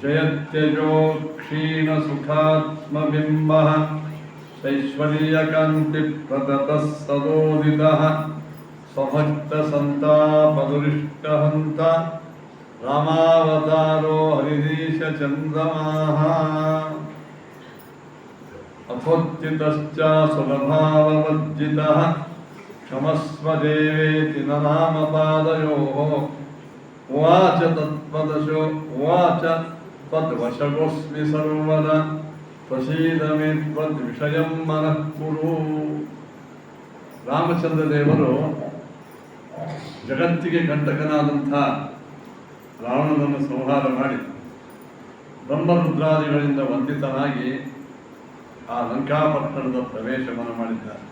ಜಯತ್ಯಜೋ ಕ್ಷೀಣಸುಖಾತ್ಮಬಿಂಬಃ ಶೈಶ್ವರ್ಯಕಾಂತಿ ಪ್ರತತಃ ಸದೋದಿತಃ ಸ್ವಭಕ್ತಸಂತಾಪದುರಿಷ್ಟಹಂತ ರಾಮಾವತಾರೋ ಹರಿದೀಶಚಂದ್ರಮಾಃ ಅಥೋತ್ಥಿತಶ್ಚ ಸುಲಭಾವವರ್ಜಿತಃ ಕ್ಷಮಸ್ವ ದೇವೇತಿ ನ ನಾಮಪಾದಯೋಃ ಉವಾಚ ತತ್ಪದಶೋ ಉವಾಚ ತದ್ವಶಗೋಸ್ಮಿ ಸರ್ವದಾ ಪ್ರಸೀದ ಮೇ ತ್ವದ್ವಿಷಯಂ ಮನಃ ಕುರು. ರಾಮಚಂದ್ರ ದೇವರು ಜಗತ್ತಿಗೆ ಕಂಟಕನಾದಂಥ ರಾವಣನನ್ನು ಸಂಹಾರ ಮಾಡಿ ಬ್ರಹ್ಮರುದ್ರಾದಿಗಳಿಂದ ವಂದಿತನಾಗಿ ಆ ಲಂಕಾಪಟ್ಟಣದ ಪ್ರವೇಶವನ್ನು ಮಾಡಿದ್ದಾರೆ.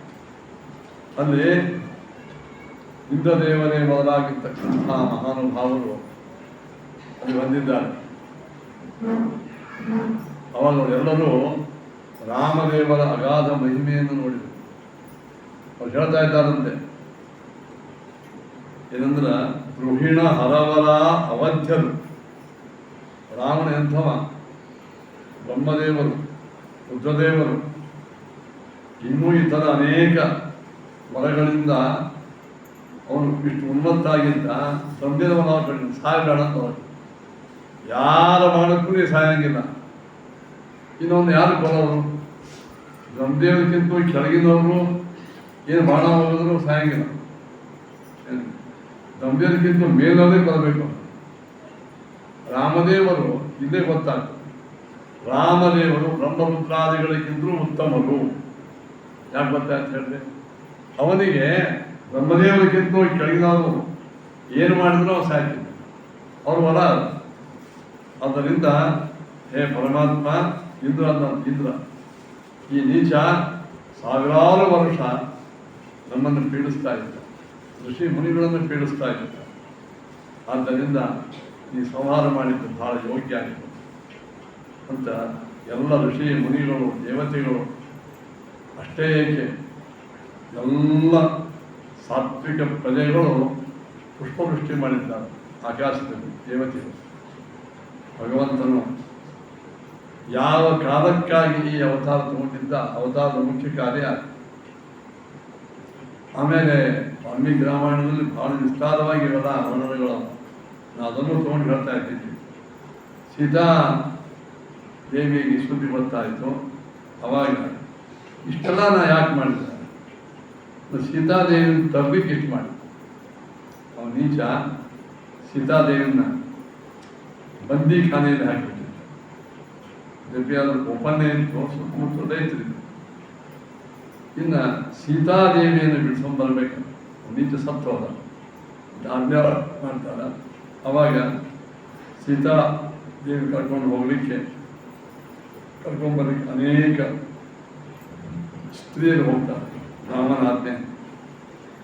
ಅಲ್ಲಿ ಇಂದ್ರದೇವರೇ ಮೊದಲಾಗಿರ್ತಕ್ಕಂಥ ಮಹಾನುಭಾವರು ಅಲ್ಲಿ ಬಂದಿದ್ದಾರೆ. ಅವಾಗ ಎಲ್ಲರೂ ರಾಮದೇವರ ಅಗಾಧ ಮಹಿಮೆಯನ್ನು ನೋಡಿದರು. ಅವ್ರು ಹೇಳ್ತಾ ಇದ್ದಾರಂತೆ, ಏನಂದ್ರೆ ದ್ರುಹಿಣ ಹರವರ ಅವಧ್ಯರು. ರಾವಣ ಎಂಥವ? ಬ್ರಹ್ಮದೇವರು, ರುದ್ರದೇವರು, ಇನ್ನೂ ಇತರ ಅನೇಕ ವರಗಳಿಂದ ಅವನು ಇಷ್ಟು ಉನ್ಮತ್ತಾಗಿದ್ದ. ಸಂದೇಹವನ್ನು ಕಡೆ ಸಾಯಬೇಡ ಅಂತ ಅವರು ಯಾರ ಮಾಡಕ್ಕೂ ಸಾಯಂಗಿಲ್ಲ. ಇನ್ನೊಂದು ಯಾರು ಕೊಡೋರು? ಬ್ರಹ್ಮದೇವರಿಗಿಂತ ಕೆಳಗಿನವರು ಏನು ಬಾಣ ಹೋಗಿದ್ರು ಸಾಯಂಗಿಲ್ಲ. ಬ್ರಹ್ಮದೇವರಿಗಿಂತ ಮೇಲವೇ ಬರಬೇಕು. ರಾಮದೇವರು ಇದೇ ಗೊತ್ತಾಗ್ತದೆ. ರಾಮದೇವರು ಬ್ರಹ್ಮರುದ್ರಾದಿಗಳಿಗಿಂತಲೂ ಉತ್ತಮರು. ಯಾಕೆ ಗೊತ್ತಾಯ್ತು ಹೇಳಿದೆ? ಅವನಿಗೆ ಬ್ರಹ್ಮದೇವರಿಗಿಂತ ಕೆಳಗಿನವರು ಏನು ಮಾಡಿದ್ರು ಅವ್ರು ಸಾಯ್ತಿದ್ದ. ಅವ್ರು ಹೊರ. ಆದ್ದರಿಂದ ಹೇ ಪರಮಾತ್ಮ, ಇಂದ್ರ ಇಂದ್ರ ಈ ನೀಚ ಸಾವಿರಾರು ವರ್ಷ ನಮ್ಮನ್ನು ಪೀಡಿಸ್ತಾ ಇದ್ದ, ಋಷಿ ಮುನಿಗಳನ್ನು ಪೀಡಿಸ್ತಾ ಇದ್ದ. ಆದ್ದರಿಂದ ಈ ಸಂಹಾರ ಮಾಡಿದ್ದು ಬಹಳ ಯೋಗ್ಯ ಆಗಿದೆ ಅಂತ ಎಲ್ಲ ಋಷಿ ಮುನಿಗಳು ದೇವತೆಗಳು ಅಷ್ಟೇ ಏಕೆ ಎಲ್ಲ ಸಾತ್ವಿಕ ಪ್ರಜೆಗಳು ಪುಷ್ಪವೃಷ್ಟಿ ಮಾಡಿದ್ದಾರೆ ಆಕಾಶದಲ್ಲಿ. ದೇವತೆಗಳು ಭಗವಂತನು ಯಾವ ಕಾಲಕ್ಕಾಗಿ ಈ ಅವತಾರ ತಗೊಂಡಿದ್ದ ಅವತಾರದ ಮುಖ್ಯ ಕಾರ್ಯ. ಆಮೇಲೆ ವಾಲ್ಮೀಕಿ ರಾಮಾಯಣದಲ್ಲಿ ಬಹಳ ವಿಸ್ತಾರವಾಗಿ ಇವೆಲ್ಲ ವರ್ಣನೆಗಳು. ನಾವು ಅದನ್ನು ತಗೊಂಡು ಹೇಳ್ತಾ ಇದ್ದೀವಿ. ಸೀತಾ ದೇವಿಗೆ ಸುದ್ದಿ ಬರ್ತಾ ಇತ್ತು. ಅವಾಗ ಇಷ್ಟೆಲ್ಲ ನಾ ಯಾಕೆ ಮಾಡಿದೆ? ಸೀತಾದೇವಿನ ತರ್ಲಿಕ್ಕೆ ಇಷ್ಟು ಮಾಡಿ. ಅವನು ನೀಚ ಸೀತಾದೇವಿನ ಬಂದಿಖಾನೆಯಲ್ಲಿ ಹಾಕಿಬಿಟ್ಟಿದ್ದ. ಜೊತೆಯಾದ ಒಪ್ಪನ್ನೇ ಇತ್ತು, ಸುತ್ತಮುತ್ತಲೇ ಇತ್ತು. ಇನ್ನು ಸೀತಾದೇವಿಯನ್ನು ಬಿಡ್ಸ್ಕೊಂಡು ಬರ್ಬೇಕು. ನೀಚ ಸತ್ವದ ಆಜ್ಞೆ ಮಾಡ್ತಾರ. ಅವಾಗ ಸೀತಾದೇವಿ ಕರ್ಕೊಂಡು ಹೋಗ್ಲಿಕ್ಕೆ ಕರ್ಕೊಂಡ್ಬರ್ಲಿಕ್ಕೆ ಅನೇಕ ಸ್ತ್ರೀಯರು ಹೋಗ್ತಾರೆ. ರಾಮನ ಆಜ್ಞೆ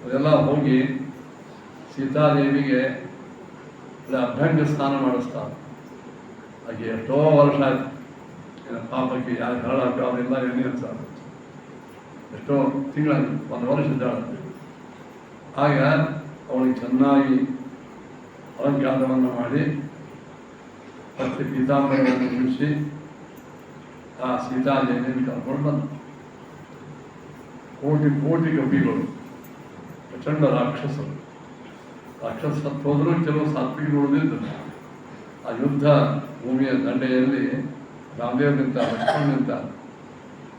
ಅದೆಲ್ಲ ಹೋಗಿ ಸೀತಾದೇವಿಗೆ ಅಭ್ಯಂಗ ಸ್ನಾನ ಮಾಡಿಸ್ತಾರೆ. ಹಾಗೆ ಎಷ್ಟೋ ವರ್ಷ ಆಯ್ತು. ಪಾಪಕ್ಕೆ ಯಾರು ಹೇಳಕ್ಕೆ ಅವರೆಲ್ಲ ಎಣ್ಣೆ ಅನ್ಸಾರ. ಎಷ್ಟೋ ತಿಂಗಳಾಗಿ ಒಂದು ವರ್ಷದ ಆಗ ಅವಳಿಗೆ ಚೆನ್ನಾಗಿ ಅಲಂಕಾರವನ್ನು ಮಾಡಿ ಮತ್ತೆ ಪೀತಾಂಬರವನ್ನು ಮುಗಿಸಿ ಆ ಸೀತಾದೇವಿಯನ್ನು ಕರ್ಕೊಂಡು ಬಂದ. ಕೋಟಿ ಕೋಟಿ ಕಪಿಗಳು, ಪ್ರಚಂಡ ರಾಕ್ಷಸರು. ರಾಕ್ಷಸ ಸತ್ತು ಹೋದರೂ ಕೆಲವು ಸಾತ್ವಿಕರು ಉಳಿದಿದ್ದರು. ಆ ಯುದ್ಧ ಭೂಮಿಯ ದಂಡೆಯಲ್ಲಿ ರಾಮದೇವ್ ನಿಂತ, ಲಕ್ಷ್ಮಣ ನಿಂತ.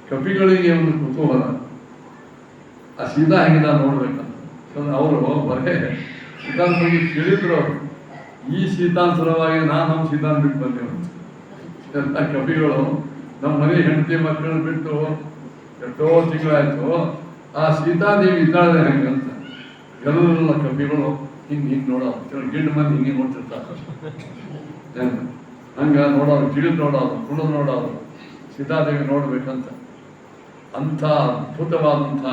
ಕಪಿಗಳಿಗೆ ಒಂದು ಕುತೂಹಲ, ಆ ಸೀತಾ ಹೆಂಗಿದ ನೋಡ್ಬೇಕಂತ. ಅವರು ಬರೇ ಸೀತಾನ ಬಗ್ಗೆ ಕೇಳಿದ್ರು. ಅವರು ಈ ಸೀತಾನ್ ಸಲುವಾಗಿ ನಮ್ಮ ಸೀತಾನ್ ಬಿಟ್ಟು ಬಂದೆವು. ಎಲ್ಲ ಕಪಿಗಳು ನಮ್ಮ ಮನೆ ಹೆಂಡತಿ ಮಕ್ಕಳನ್ನ ಬಿಟ್ಟು ಎಷ್ಟೋ ತಿಂಗಳಾಯ್ತು. ಆ ಸೀತಾದೇವಿ ಇದ್ದಾಳೆ ಹೆಂಗಂತ ಎಲ್ಲ ಕಪಿಗಳು ಹಿಂಗೆ ನೋಡೋ ಗಿಡ್ಡ ಮಂದಿ ಹಿಂಗೆ ನೋಡ್ತಿರ್ತಾರೆ. ಹಂಗ ನೋಡೋರು, ಗಿಳಿದು ನೋಡೋರು, ಕುಡಿದು ನೋಡೋರು, ಸೀತಾದೇವಿ ನೋಡ್ಬೇಕಂತ. ಅಂಥ ಅದ್ಭುತವಾದಂಥ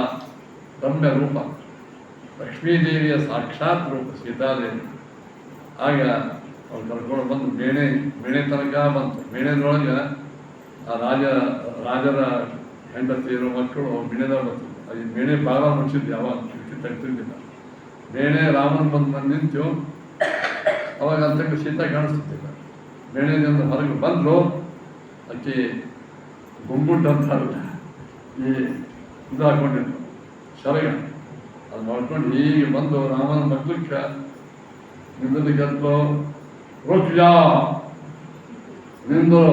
ರಮ್ಯ ರೂಪ, ಲಕ್ಷ್ಮೀದೇವಿಯ ಸಾಕ್ಷಾತ್ ರೂಪ ಸೀತಾದೇವಿ. ಆಗ ಅವ್ರು ಕರ್ಕೊಂಡು ಬಂದು ಬೇಣೆ ತನಕ ಬಂತು. ಬೇಣೆದೊಳಗೆ ಆ ರಾಜರ ಹೆಂಡತಿಯರು ಮಕ್ಕಳು ಬೇಣೆದಾಗ ಬಂತು. ಅದು ಬೇಣೆ ಭಾಗ ಮುಚ್ಚಿದ್ದು ಯಾವಾಗ ತೆಗ್ತಿದ್ದಿಲ್ಲ. ಬೇಣೆ ರಾಮನ್ ಬಂದು ನಿಂತು ಅವಾಗ ಅಂತಕ್ಕೆ ಸೀತಾ ಕಾಣಿಸ್ತಿದ್ದಿಲ್ಲ. ಮೇಣದಿಂದ ಹೊರಗೆ ಬಂದು ಆಕೆ ಗುಂಗುಟ್ಟು ಅಂತಾರಲ್ಲ ಈ ಇದು ಹಾಕೊಂಡಿದ್ರು ಸರಗ ಅದು ಮಾಡ್ಕೊಂಡು ಹೀಗೆ ಬಂದು ರಾಮನ ಮಗ್ಲಕ್ಕೆ ನಿಂದಲಿಗತ್ಲು ರೋಕ್ಜಾ ನಿಂದು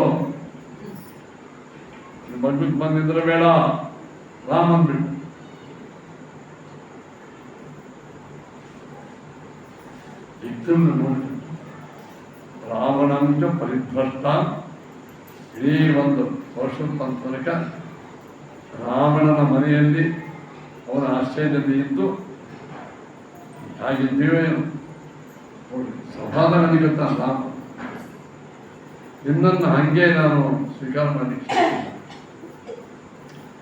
ಮಗ್ಲಕ್ಕೆ ಬಂದಿದ್ರೆ ಬೇಡ ರಾಮನ್ ಬಿಟ್ಟು ಇದ್ದನ್ನು ನೋಡಿ ರಾವಣಂಚ ಪರಿಭ್ರಷ್ಟ ಇಡೀ ಒಂದು ವರ್ಷದ ತನಕ ರಾವಣನ ಮನೆಯಲ್ಲಿ ಅವನ ಆಶ್ರಯದಲ್ಲಿ ಇದ್ದು ಹಾಗಿದ್ದೀವೇ ಸಮಾಧಾನ ಗೊತ್ತಾ ರಾಮ ನಿನ್ನನ್ನು ಹಾಗೆ ನಾನು ಸ್ವೀಕಾರ ಮಾಡಲಿಕ್ಕೆ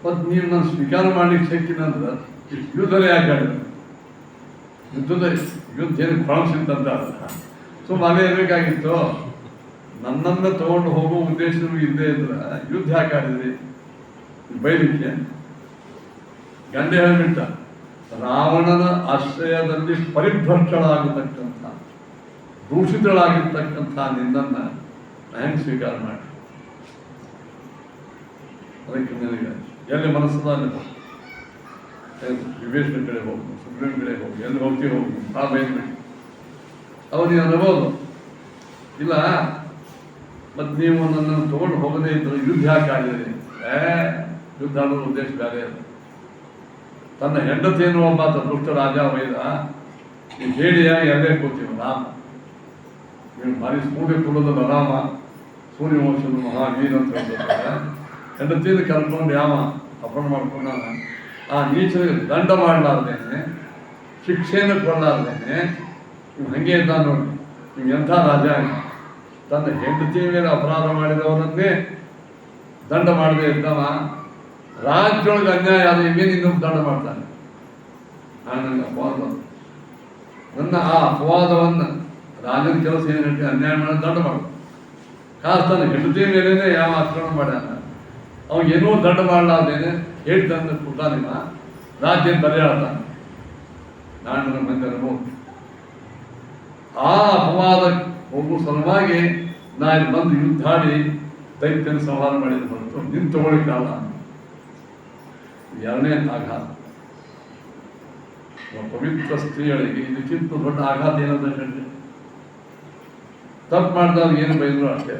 ಮತ್ತು ನೀವು ನಾನು ಸ್ವೀಕಾರ ಮಾಡ್ಲಿಕ್ಕೆ ಶಕ್ತಿನ ಅಂದ್ರೆ ಯುದ್ಧನೇ ಯಾಕೆ ಆಡಿದ್ರು ಯುದ್ಧ ಏನು ಕೊಳಸಿತ್ತಂತ ಸೊ ಮನೆ ಇರಬೇಕಾಗಿತ್ತು ನನ್ನನ್ನು ತಗೊಂಡು ಹೋಗೋ ಉದ್ದೇಶಗಳು ಇಲ್ಲದೆ ಇದ್ರೆ ಯುದ್ಧ ಯಾಕೆ ಆಡಿದ್ರಿ ಬೈಲಿಕ್ಕೆ ಗಂಡ ಹೇಳಿಬಿಟ್ಟ ರಾವಣನ ಆಶ್ರಯದಲ್ಲಿ ಪರಿಭ್ರಷ್ಟಳಾಗತಕ್ಕಂಥ ದೂಷಿತಳಾಗಿರ್ತಕ್ಕಂಥ ನಿನ್ನನ್ನು ಹೆಂಗೆ ಸ್ವೀಕಾರ ಮಾಡಿ ಅದಕ್ಕೆ ನಿನಗೆ ಎಲ್ಲಿ ಮನಸ್ಸದ ವಿವೇಚನೆ ಕಡೆ ಹೋಗು ಸುಪ್ರೀಂ ಕಡೆ ಹೋಗು ಎಲ್ಲಿ ಹೋಗ್ತೀವಿ ಹೋಗು ಆ ಬೈದ್ಬಿಟ್ಟು ಅವು ನೀವು ಅನ್ಬೋದು ಇಲ್ಲ ಮತ್ತು ನೀವು ನನ್ನನ್ನು ತೊಗೊಂಡು ಹೋಗದೇ ಇದ್ದರೆ ಯುದ್ಧ ಯಾಕೆ ಆಡಿದ್ರಿ ಯುದ್ಧ ಅನ್ನೋ ಉದ್ದೇಶ ಬೇರೆ ಅದು ತನ್ನ ಹೆಂಡತಿಯನ್ನು ಒಬ್ಬ ದುಷ್ಟ ರಾಜ ವೈದ ನೀವು ಹೇಳಿಯ ಎಲ್ಲೇ ಕೂತೀವಿ ರಾಮ ನೀವು ಭಾರಿ ಸೂರ್ಯ ಕುಲದ ರಾಮ ಸೂರ್ಯವಂಶದ ಮಹಾವೀರ ಅಂತ ಹೇಳ್ತಾರೆ ಹೆಂಡತಿಯನ್ನು ಕರ್ಕೊಂಡು ಯಾವ ಅಪಹರಣ ಮಾಡ್ಕೊಂಡ ಆ ನೀಚನಿಗೆ ದಂಡ ಮಾಡಲಾರ್ದೇನೆ ಶಿಕ್ಷೆಯನ್ನು ಕೊಡಲಾರ್ದೇನೆ ನೀವು ಹಾಗೆ ಇದ್ದ ನೋಡಿ ನೀವು ಎಂಥ ರಾಜ ತನ್ನ ಹೆಂಡತಿ ಮೇಲೆ ಅಪರಾಧ ಮಾಡಿದವರನ್ನೇ ದಂಡ ಮಾಡದೇ ಇದ್ದವ ರಾಜ್ಯದೊಳಗೆ ಅನ್ಯಾಯ ಆದ ಇನ್ನೇನು ಇನ್ನೊಂದು ದಂಡ ಮಾಡ್ತಾನೆ ನನಗೆ ಅಪವಾದ ನನ್ನ ಆ ಅಪವಾದವನ್ನು ರಾಜನ ಕೆಲಸ ಏನು ಹೇಳ್ತೀನಿ ಅನ್ಯಾಯ ಮಾಡೋದು ದಂಡ ಮಾಡೋದು ತನ್ನ ಹೆಂಡತಿ ಮೇಲೇ ಯಾವ ಆಕ್ರಮಣ ಮಾಡ್ಯಾನ ಅವಾಗೇನೋ ದಂಡ ಮಾಡಲಾರ್ದೇನೆ ಹೇಳ್ತಂದು ಕೂತಾನಿವ ರಾಜ್ಯನ ಬರೆಯಾಡ್ತಾನೆ ನಾನು ಮಂದಿ ಅನುಭವ ಆ ಅಪವಾದ ಹೋಗುವ ಸಲುವಾಗಿ ನಾನು ಬಂದು ಯುದ್ಧಾಡಿ ದೈತ್ಯನ ಸಂಹಾರ ಮಾಡಿದ ಹೊರತು ನಿಂತು ತಗೊಳ್ಳಿಕ್ಕಲ್ಲ ಎರಡನೇ ಆಘಾತ ಪವಿತ್ರ ಸ್ತ್ರೀಯಳಿಗೆ ಇದಕ್ಕಿಂತ ದೊಡ್ಡ ಆಘಾತ ಏನಂತ ಹೇಳಿ ತಪ್ಪು ಮಾಡಿದಾಗ ಏನು ಬೈದ್ರು ಅಷ್ಟೇ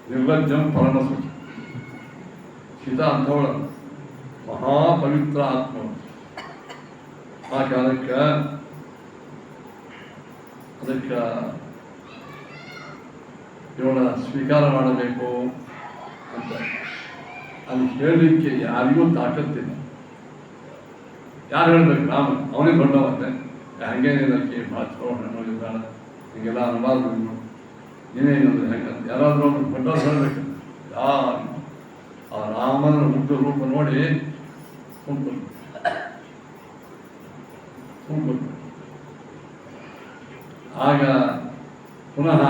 ನಿರ್ಲಜ್ಜಂ ಪರಮಸು ಸೀತಾ ಅಂಥವಳ ಮಹಾಪವಿತ್ರ ಆತ್ಮ ಆ ಕಾಲಕ್ಕೆ ಅದಕ್ಕೆ ಇವಳ ಸ್ವೀಕಾರ ಮಾಡಬೇಕು ಅಂತ ಅಲ್ಲಿ ಹೇಳಲಿಕ್ಕೆ ಯಾರಿಗೂ ತಾಕತ್ತಿಲ್ಲ ಯಾರು ಹೇಳ್ಬೇಕು ರಾಮ ಅವನೇ ದೊಡ್ಡವಂತೆ ಹಂಗೇನಿಲ್ಲಕ್ಕೆ ಭಾಳ ಚಲೋ ಹೆಣ್ಣೋಗಿದ್ದಾಳ ಹೀಗೆಲ್ಲ ಅನುಭವ ನೀನೇನಂದ್ರೆ ಹೆಂಗೆ ಯಾರಾದರೂ ಅವ್ನು ದೊಡ್ಡವ್ರು ಹೇಳ್ಬೇಕು ಯಾರು ಆ ರಾಮನ ಮುಗ್ಧ ರೂಪ ನೋಡಿ ಸುಮ್ಕೊಂಡು ಆಗ ಪುನಃ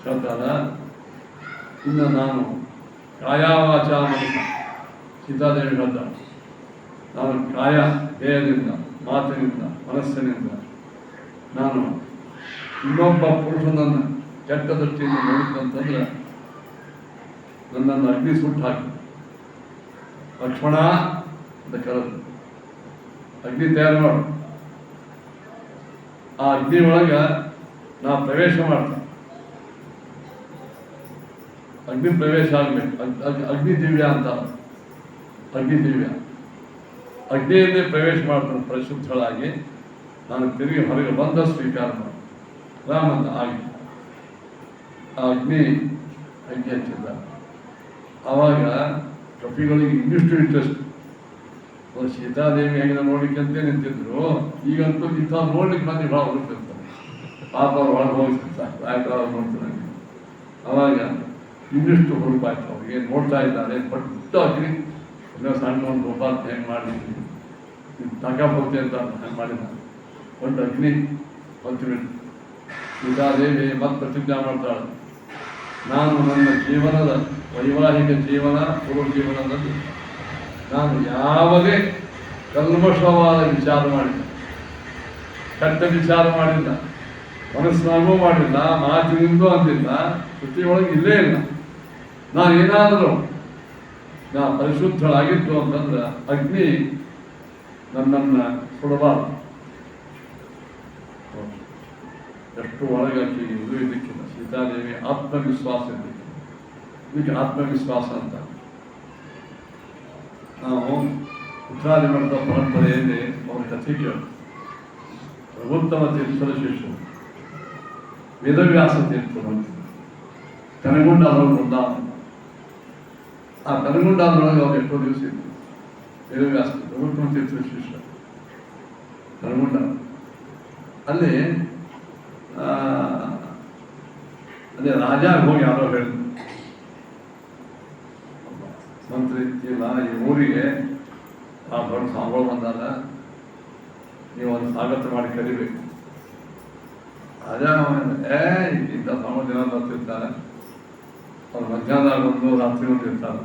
ಹೇಳ್ತಾರ ಇನ್ನು ನಾನು ಕಾಯಾವಾಚ ಮನಸ್ಸ ಸೀತಾದೇವಿ ಹೇಳ್ದ ನಾನು ಕಾಯ ದೇಹದಿಂದ ಮಾತಿನಿಂದ ಮನಸ್ಸಿನಿಂದ ನಾನು ಇನ್ನೊಬ್ಬ ಪುರುಷನನ್ನು ಕೆಟ್ಟ ದೃಷ್ಟಿಯಿಂದ ನೋಡಿದಂತಂದ್ರೆ ನನ್ನನ್ನು ಅಗ್ನಿ ಸುಟ್ಟು ಹಾಕಿ ಲಕ್ಷ್ಮಣ ಅಂತ ಕರೆದು ಅಗ್ನಿ ತಯಾರು ಮಾಡು ಆ ಅಗ್ನಿ ಒಳಗೆ ನಾ ಪ್ರವೇಶ ಮಾಡ್ತೇನೆ ಅಗ್ನಿ ಪ್ರವೇಶ ಆಗಬೇಕು ಅಗ್ನಿ ದಿವ್ಯ ಅಂತ ಅಗ್ನಿ ದಿವ್ಯ ಅಗ್ನಿಯನ್ನೇ ಪ್ರವೇಶ ಮಾಡ್ತಾನೆ ಪರಿಶುದ್ಧಳಾಗಿ ನಾನು ತಿರುಗಿ ಹೊರಗೆ ಬಂದ ಸ್ವೀಕಾರ ಮಾಡಿ ರಾಮಂತ ಆಗಿ ಆ ಅಗ್ನಿ ಹಚ್ಚಿದ್ದ ಆವಾಗ ಕಪಿಗಳಿಗೆ ಇನ್ನಿಷ್ಟು ಇಂಟ್ರೆಸ್ಟ್ ಸೀತಾದೇವಿ ಹೆಂಗೆ ನೋಡ್ಲಿಕ್ಕಂತೆ ನಿಂತಿದ್ರು ಈಗಂತೂ ಇಂಥ ನೋಡ್ಲಿಕ್ಕೆ ಮಂದಿ ಭಾಳ ಹುಡುಕ್ತಿರ್ತಾರೆ ಪಾಪ ಅವ್ರು ಒಳಗೆ ಹೋಗಿರ್ತಾರೆ ಆಯ್ತು ಅವ್ರು ನೋಡ್ತಾರೆ ಅವಾಗ ಇನ್ನಿಷ್ಟು ಹುಡುಕಾಯ್ತು ಅವ್ರಿಗೆ ನೋಡ್ತಾ ಇದ್ದಾರೆ ದೊಡ್ಡ ಅಗ್ನಿ ಎಲ್ಲ ಸಣ್ಣ ಒಂದು ಉಪಾತ ಹೆಂಗೆ ಮಾಡಿದ್ವಿ ತಗ ಹೋಗ್ತೆ ಅಂತ ಹೆಂಗೆ ಮಾಡಿದ ಒಂದು ಅಗ್ನಿ ಹೊಂದ್ಬಿಟ್ಟು ಸೀತಾದೇವಿ ಮತ್ತೆ ಪ್ರತಿಜ್ಞೆ ಮಾಡ್ತಾಳೆ ನಾನು ನನ್ನ ಜೀವನದ ವೈವಾಹಿಕ ಜೀವನ ಪೂರ್ವ ಜೀವನದಲ್ಲಿ ನಾನು ಯಾವುದೇ ಕಲ್ಮಶವಾದ ವಿಚಾರ ಮಾಡಿಲ್ಲ ಕೆಟ್ಟ ವಿಚಾರ ಮಾಡಿಲ್ಲ ಮನಸ್ಸಿನಾಗೂ ಮಾಡಿಲ್ಲ, ಮಾತಿನಿಂದೂ ಅಂದಿಲ್ಲ, ಶ್ರುತಿಯೊಳಗೆ ಇಲ್ಲೇ ಇಲ್ಲ. ನಾನು ಏನಾದರೂ ನಾ ಪರಿಶುದ್ಧಳಾಗಿತ್ತು ಅಂತಂದ್ರೆ ಅಗ್ನಿ ನನ್ನನ್ನು ಸುಡಬಾರ್ದು. ಎಷ್ಟು ಒಳಗಾಕಿ ಇದು ಇದಕ್ಕಿಲ್ಲ. ಸೀತಾದೇವಿ ಆತ್ಮವಿಶ್ವಾಸ ಇರಲಿಕ್ಕೆ, ಇದಕ್ಕೆ ಆತ್ಮವಿಶ್ವಾಸ ಅಂತ. ನಾವು ಉತ್ತರಾದಿ ಮಠದ ಪರಂಪರೆಯಲ್ಲಿ ಅವರ ಕಥೆ ಕೇಳಿ, ಪ್ರಭುತ್ತಮ ತೀರ್ಥರ ಶಿಷ್ಯರು ವೇದವ್ಯಾಸ ತೀರ್ಥರು ಕನಗುಂಡ ಬೃಂದಾವನ. ಆ ಕನಗುಂಡದೊಳಗೆ ಅವ್ರು ಎಷ್ಟೋ ದಿವಸ ಇತ್ತು. ವೇದವ್ಯಾಸ ಪ್ರಭುತ್ತಮ ತೀರ್ಥರ ಶಿಷ್ಯ ಕನಗುಂಡ. ಅಲ್ಲಿ ಅದೇ ರಾಜ ಹೋಗಿ ಯಾರೋ ಹೇಳಿದ್ರು, ಮಂತ್ರಿ ಇಲ್ಲ, ಈ ಊರಿಗೆ ಆ ದೊಡ್ಡ ಸಾಂಬಳು ಬಂದಾಗ ನೀವು ಒಂದು ಸ್ವಾಗತ ಮಾಡಿ ಕರಿಬೇಕು. ರಾಜ ಇಂಥ ಸಾಂಬಳ ದಿನ ಬರ್ತಿರ್ತಾರೆ, ಅವ್ರು ಮಧ್ಯಾಹ್ನದಾಗ ಒಂದು ರಾತ್ರಿ ಒಂದು ಇರ್ತಾರೆ,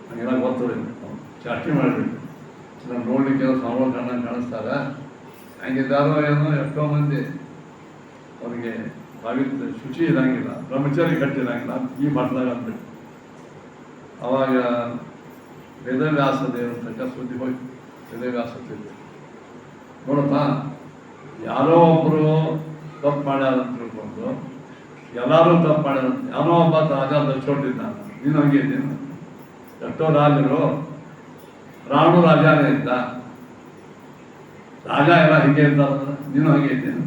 ಹಂಗೆಲ್ಲ ಗೊತ್ತದ ಚಾಟಿ ಮಾಡಬೇಕು. ನಾನು ನೋಡ್ಲಿಕ್ಕೆ ಸಾಂಬಳ ಕಣ್ಣ ಕಾಣಿಸ್ತಾರೆ, ಹಂಗಿದ್ದಾರೋ ಏನೋ. ಎಷ್ಟೋ ಮಂದಿ ಅವ್ರಿಗೆ ಪವಿತ್ರ ಶುಚಿ ಇರಂಗಿಲ್ಲ, ಬ್ರಹ್ಮಚಾರಿ ಕಟ್ಟಿರಂಗಿಲ್ಲ, ಈ ಮಠದಾಗ ಅಂದ್ಬಿಟ್ಟು. ಅವಾಗ ವೇದವ್ಯಾಸ ದೇವರು ತಕ್ಕ ಸುದ್ದಿ ಹೋಗಿ ವೇದವ್ಯಾಸ ದೇವರು ನೋಡಪ್ಪ, ಯಾರೋ ಒಬ್ಬರು ತಪ್ಪು ಮಾಡ್ಯಾರ ಅಂತ ತಿಳ್ಕೊಂಡು ಎಲ್ಲರೂ ತಪ್ಪು ಮಾಡ್ಯಾರಂತ. ಯಾರೋ ಒಬ್ಬ ರಾಜ ದಚ್ಚೋಟಿದ್ದ, ನೀನು ಹಂಗೆ ಇದ್ದೀನಿ. ಎಷ್ಟೋ ರಾಜರು, ರಾವಣ ರಾಜನೇ ಇದ್ದ, ರಾಜ ಎಲ್ಲ ಹಿಂಗೆ ಇರ್ತಾರ, ನೀನು ಹಾಗೆ ಇದ್ದೇನೆ.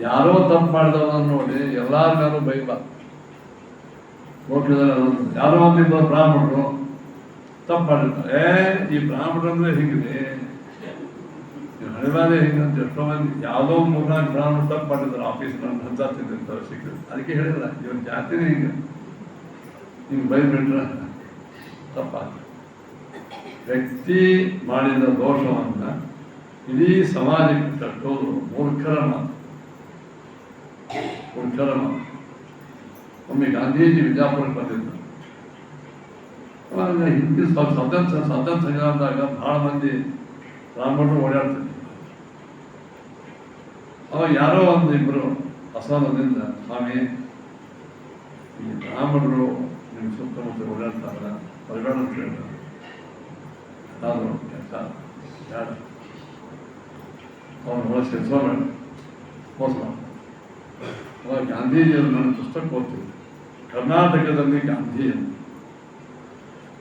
ಯಾರೋ ತಪ್ಪು ಮಾಡಿದವನ್ನ ನೋಡಿ ಎಲ್ಲಾರ ಮೇಲೂ ಬೈಬಾರ್ದು. ಲೋಕದಲ್ಲಿ ಯಾರೋ ಒಂದಿಬ್ಬರು ಬ್ರಾಹ್ಮಣರು ತಪ್ಪು ಮಾಡಿರ್ತಾರೆ, ಈ ಬ್ರಾಹ್ಮಣರು ಅಂದ್ರೆ ಹಿಂಗಿದೆ, ಹಳೆವಾದೇ ಹಿಂಗಂತ. ಎಷ್ಟೋ ಮಂದಿ ಯಾವುದೋ 3-4 ಬ್ರಾಹ್ಮಣರು ತಪ್ಪು ಮಾಡಿದ್ದಾರೆ, ಆಫೀಸ್ನಲ್ಲಿ ಹಂಚಾತಿರ್ತಾರೆ, ಸಿಕ್ಕಿದ್ರು. ಅದಕ್ಕೆ ಹೇಳಿಲ್ಲ, ಇವನ್ ಜಾತಿನೇ ಹಿಂಗೆ, ಹಿಂಗೆ ಬೈದ್ಬಿಟ್ರೆ ತಪ್ಪಾಗ್ತದೆ. ವ್ಯಕ್ತಿ ಮಾಡಿದ ದೋಷವನ್ನು ಇಡೀ ಸಮಾಜಕ್ಕೆ ಕಟ್ಟೋದು ಮೂರ್ಖರ ಮಾತು. ಒಮ್ಮೆ ಗಾಂಧೀಜಿ ವಿಜಾಪುರಕ್ಕೆ ಬಂದಿದ್ದರು. ಅವಾಗ ಹಿಂದಿ ಸ್ವತಂತ್ರ ಸಂಗ್ರಾಮದಾಗ ಬಹಳ ಮಂದಿ ಬ್ರಾಹ್ಮಣರು ಓಡಾಡ್ತಿದ್ರು. ಅವಾಗ ಯಾರೋ ಒಂದಿಬ್ಬರು ಅಸಮಾನದಿಂದ, ಸ್ವಾಮಿ ಈ ಬ್ರಾಹ್ಮಣರು ನಿಮ್ಮ ಸುತ್ತಮುತ್ತ ಓಡಾಡ್ತಾರ, ಹೊರಗಡೆ ಅಂತ ಹೇಳ್ತಾರೆ, ನಾನು ಕೆಲಸ ಬೇಡ, ಅವನು ಹೊರ ಸೇರಿಸೋಬೇಡ, ಮೋಸ. ಅವಾಗ ಗಾಂಧೀಜಿಯವರು ನನ್ನ ಪುಸ್ತಕ ಓದ್ತಿದ್ರು, ಕರ್ನಾಟಕದಲ್ಲಿ ಗಾಂಧಿ ಅಂತ.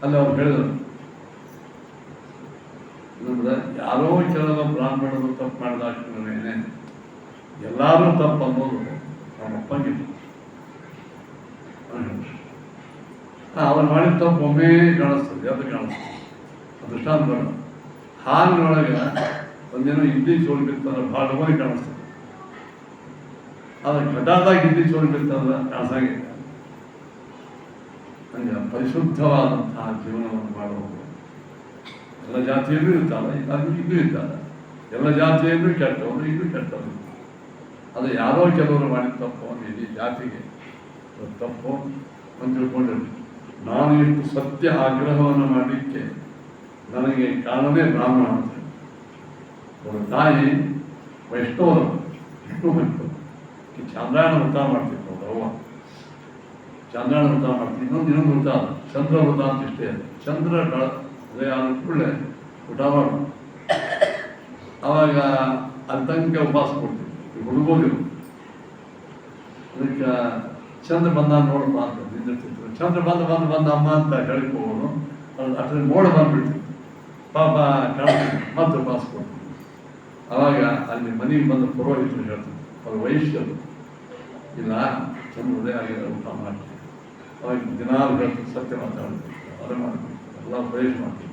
ಅಲ್ಲಿ ಅವ್ರು ಹೇಳಿದರು, ಅಂದ್ರೆ ಯಾರೋ ಕೆಲವು ಬ್ರಾಹ್ಮಣರು ತಪ್ಪು ಮಾಡಿದಾಗ್ತೇನೆ, ಎಲ್ಲರೂ ತಪ್ಪು ಅನ್ನೋದು ನಮ್ಮಪ್ಪಂಗಿತ್ತು. ಅವ್ರು ಮಾಡಿದ ತಪ್ಪು ಒಮ್ಮೆ ಕಾಣಿಸ್ತದೆ, ಅದು ಕಾಣಿಸ್ತದೆ. ದೃಷ್ಟಾಂತ ಹಾಲಿನೊಳಗೆ ಒಂದೇನೋ ಇಡ್ಲಿ ಚೋಳು ಬಿತ್ತಂದ್ರೆ ಭಾಳ ಹೋಗಿ ಕಾಣಿಸ್ತದೆ. ಆದ್ರೆ ಘಟಾದಾಗ ಇಡ್ಲಿ ಚೋಳು ಬಿತ್ತಂದ್ರೆ ಕಾಣಿಸಾಗಿಲ್ಲ. ಹಂಗೆ ಪರಿಶುದ್ಧವಾದಂತಹ ಜೀವನವನ್ನು ಮಾಡುವುದು. ಎಲ್ಲ ಜಾತಿಯಲ್ಲೂ ಇರ್ತಾರೆ, ಇಲ್ಲೂ ಇದ್ದಾರೆ. ಎಲ್ಲ ಜಾತಿಯಲ್ಲೂ ಕೆಟ್ಟವರು, ಇಲ್ಲೂ ಕೆಟ್ಟವರು. ಅದು ಯಾರೋ ಕೆಲವರು ಮಾಡಿದ ತಪ್ಪು ಒಂದು ಇಡೀ ಜಾತಿಗೆ ತಪ್ಪು ಅಂತ ತಿಳ್ಕೊಂಡಿರ್ತೀವಿ. ನಾನು ಇಷ್ಟು ಸತ್ಯ ಆಗ್ರಹವನ್ನು ಮಾಡಲಿಕ್ಕೆ ನನಗೆ ಕಾರಣವೇ ಬ್ರಾಹ್ಮಣ ಅಂತ. ಅವರ ತಾಯಿ ವೈಷ್ಣವರು, ವಿಷ್ಣು ಭಕ್ತರು. ಚಾಂದ್ರಾಯಣ ವೃತ ಮಾಡ್ತಿದ್ರು ಅವ್ರ ಅವ್ವ. ಚಾಂದ್ರಾಯಣ ವೃತ ಮಾಡ್ತಿದ್ರು. ಇನ್ನೊಂದು ವೃತ ಅದ, ಚಂದ್ರ ವೃತ ಅಂತ ಇಷ್ಟೇ ಅದು. ಚಂದ್ರ ಉದಯ ಆದ ಕೂಡಲೇ ಊಟ ಮಾಡು. ಆವಾಗ ಅರ್ಧಂಕ ಉಪವಾಸ ಕೊಡ್ತಿದ್ರು, ಹುಡುಗೋದಿರು. ಅದಕ್ಕೆ ಚಂದ್ರ ಬಂದ ನೋಡಪ್ಪ ಅಂತ ನಿಂದಿರ್ತಿದ್ರು. ಚಂದ್ರ ಬಂದ ಅಮ್ಮ ಅಂತ ಹೇಳಿಕ್ ಹೋಗೋನು. ಅದ್ರ ಮೋಡ ಬಂದ್ಬಿಡ್ತಿತ್ತು, ಪಾಪ ಕಾಣ್ತಿದ್ರು, ಮತ್ತೆ ಉಪವಾಸ ಕೊಡ್ತಿದ್ರು. ಅವಾಗ ಅಲ್ಲಿ ಮನೆಗೆ ಬಂದ ಪುರೋಹಿತರು ಹೇಳ್ತಿದ್ರು, ಅವ್ರ ವೈಶ್ಯರು, ಇಲ್ಲ ಚಂದ್ರ ಉದಯ ಆಗಿರೋ ಊಟ ಮಾಡ್ತೀವಿ. ಅವಾಗ ದಿನಾಲು ಹೇಳ್ತಿದ್ರು, ಸತ್ಯ ಮಾತಾಡ್ತಿದ್ರು, ಅದೇ ಮಾಡ್ತಿದ್ರು, ಎಲ್ಲ ಉಪದೇಶ ಮಾಡ್ತಿದ್ರು.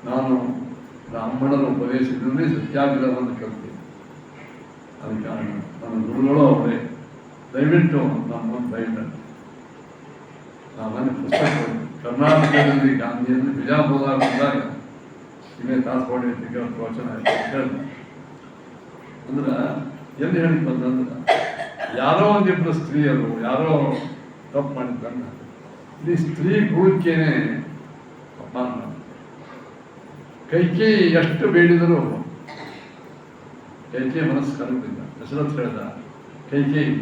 ನಾನು ಬ್ರಾಹ್ಮಣರ ಉಪದೇಶದಿಂದಲೇ ಸತ್ಯಾಗ್ರಹವನ್ನು ಕಲ್ತೀನಿ. ಅದಕ್ಕೆ ಕಾರಣ ನನ್ನ ಗುರುಗಳು ಅವರೇ. ದಯವಿಟ್ಟು ನಮ್ಮನ್ನು ದಯವಿಟ್ಟು ನಾವನ್ನೇ ಪುಸ್ತಕ ಕರ್ನಾಟಕದಲ್ಲಿ ಗಾಂಧಿಯನ್ನು ಬಿಜಾಪುರ ಬಂದಾಗ ಇನ್ನೇ ತಾಸ್ಪಾಡಿ ವಚನ ಹೇಳಿದೆ. ಅಂದ್ರೆ ಎಲ್ಲಿ ಹೇಳಿ ಬಂದಂದ್ರೆ, ಯಾರೋ ಒಂದಿಬ್ಬರು ಸ್ತ್ರೀಯರು ಯಾರೋ ತಪ್ಪು ಮಾಡಿದ್ದನ್ನ ಇಲ್ಲಿ ಸ್ತ್ರೀ ಗುರುಕೇನೆ ಅಪಮಾನ ಮಾಡಿ ಕೈಕೇಯಿ ಎಷ್ಟು ಬೇಡಿದರೂ ಕೈಕೇಯಿ ಮನಸ್ಸು ಕರಗಲಿಲ್ಲ. ದಶರಥ ಹೇಳ್ದ, ಕೈಕೇಯಿ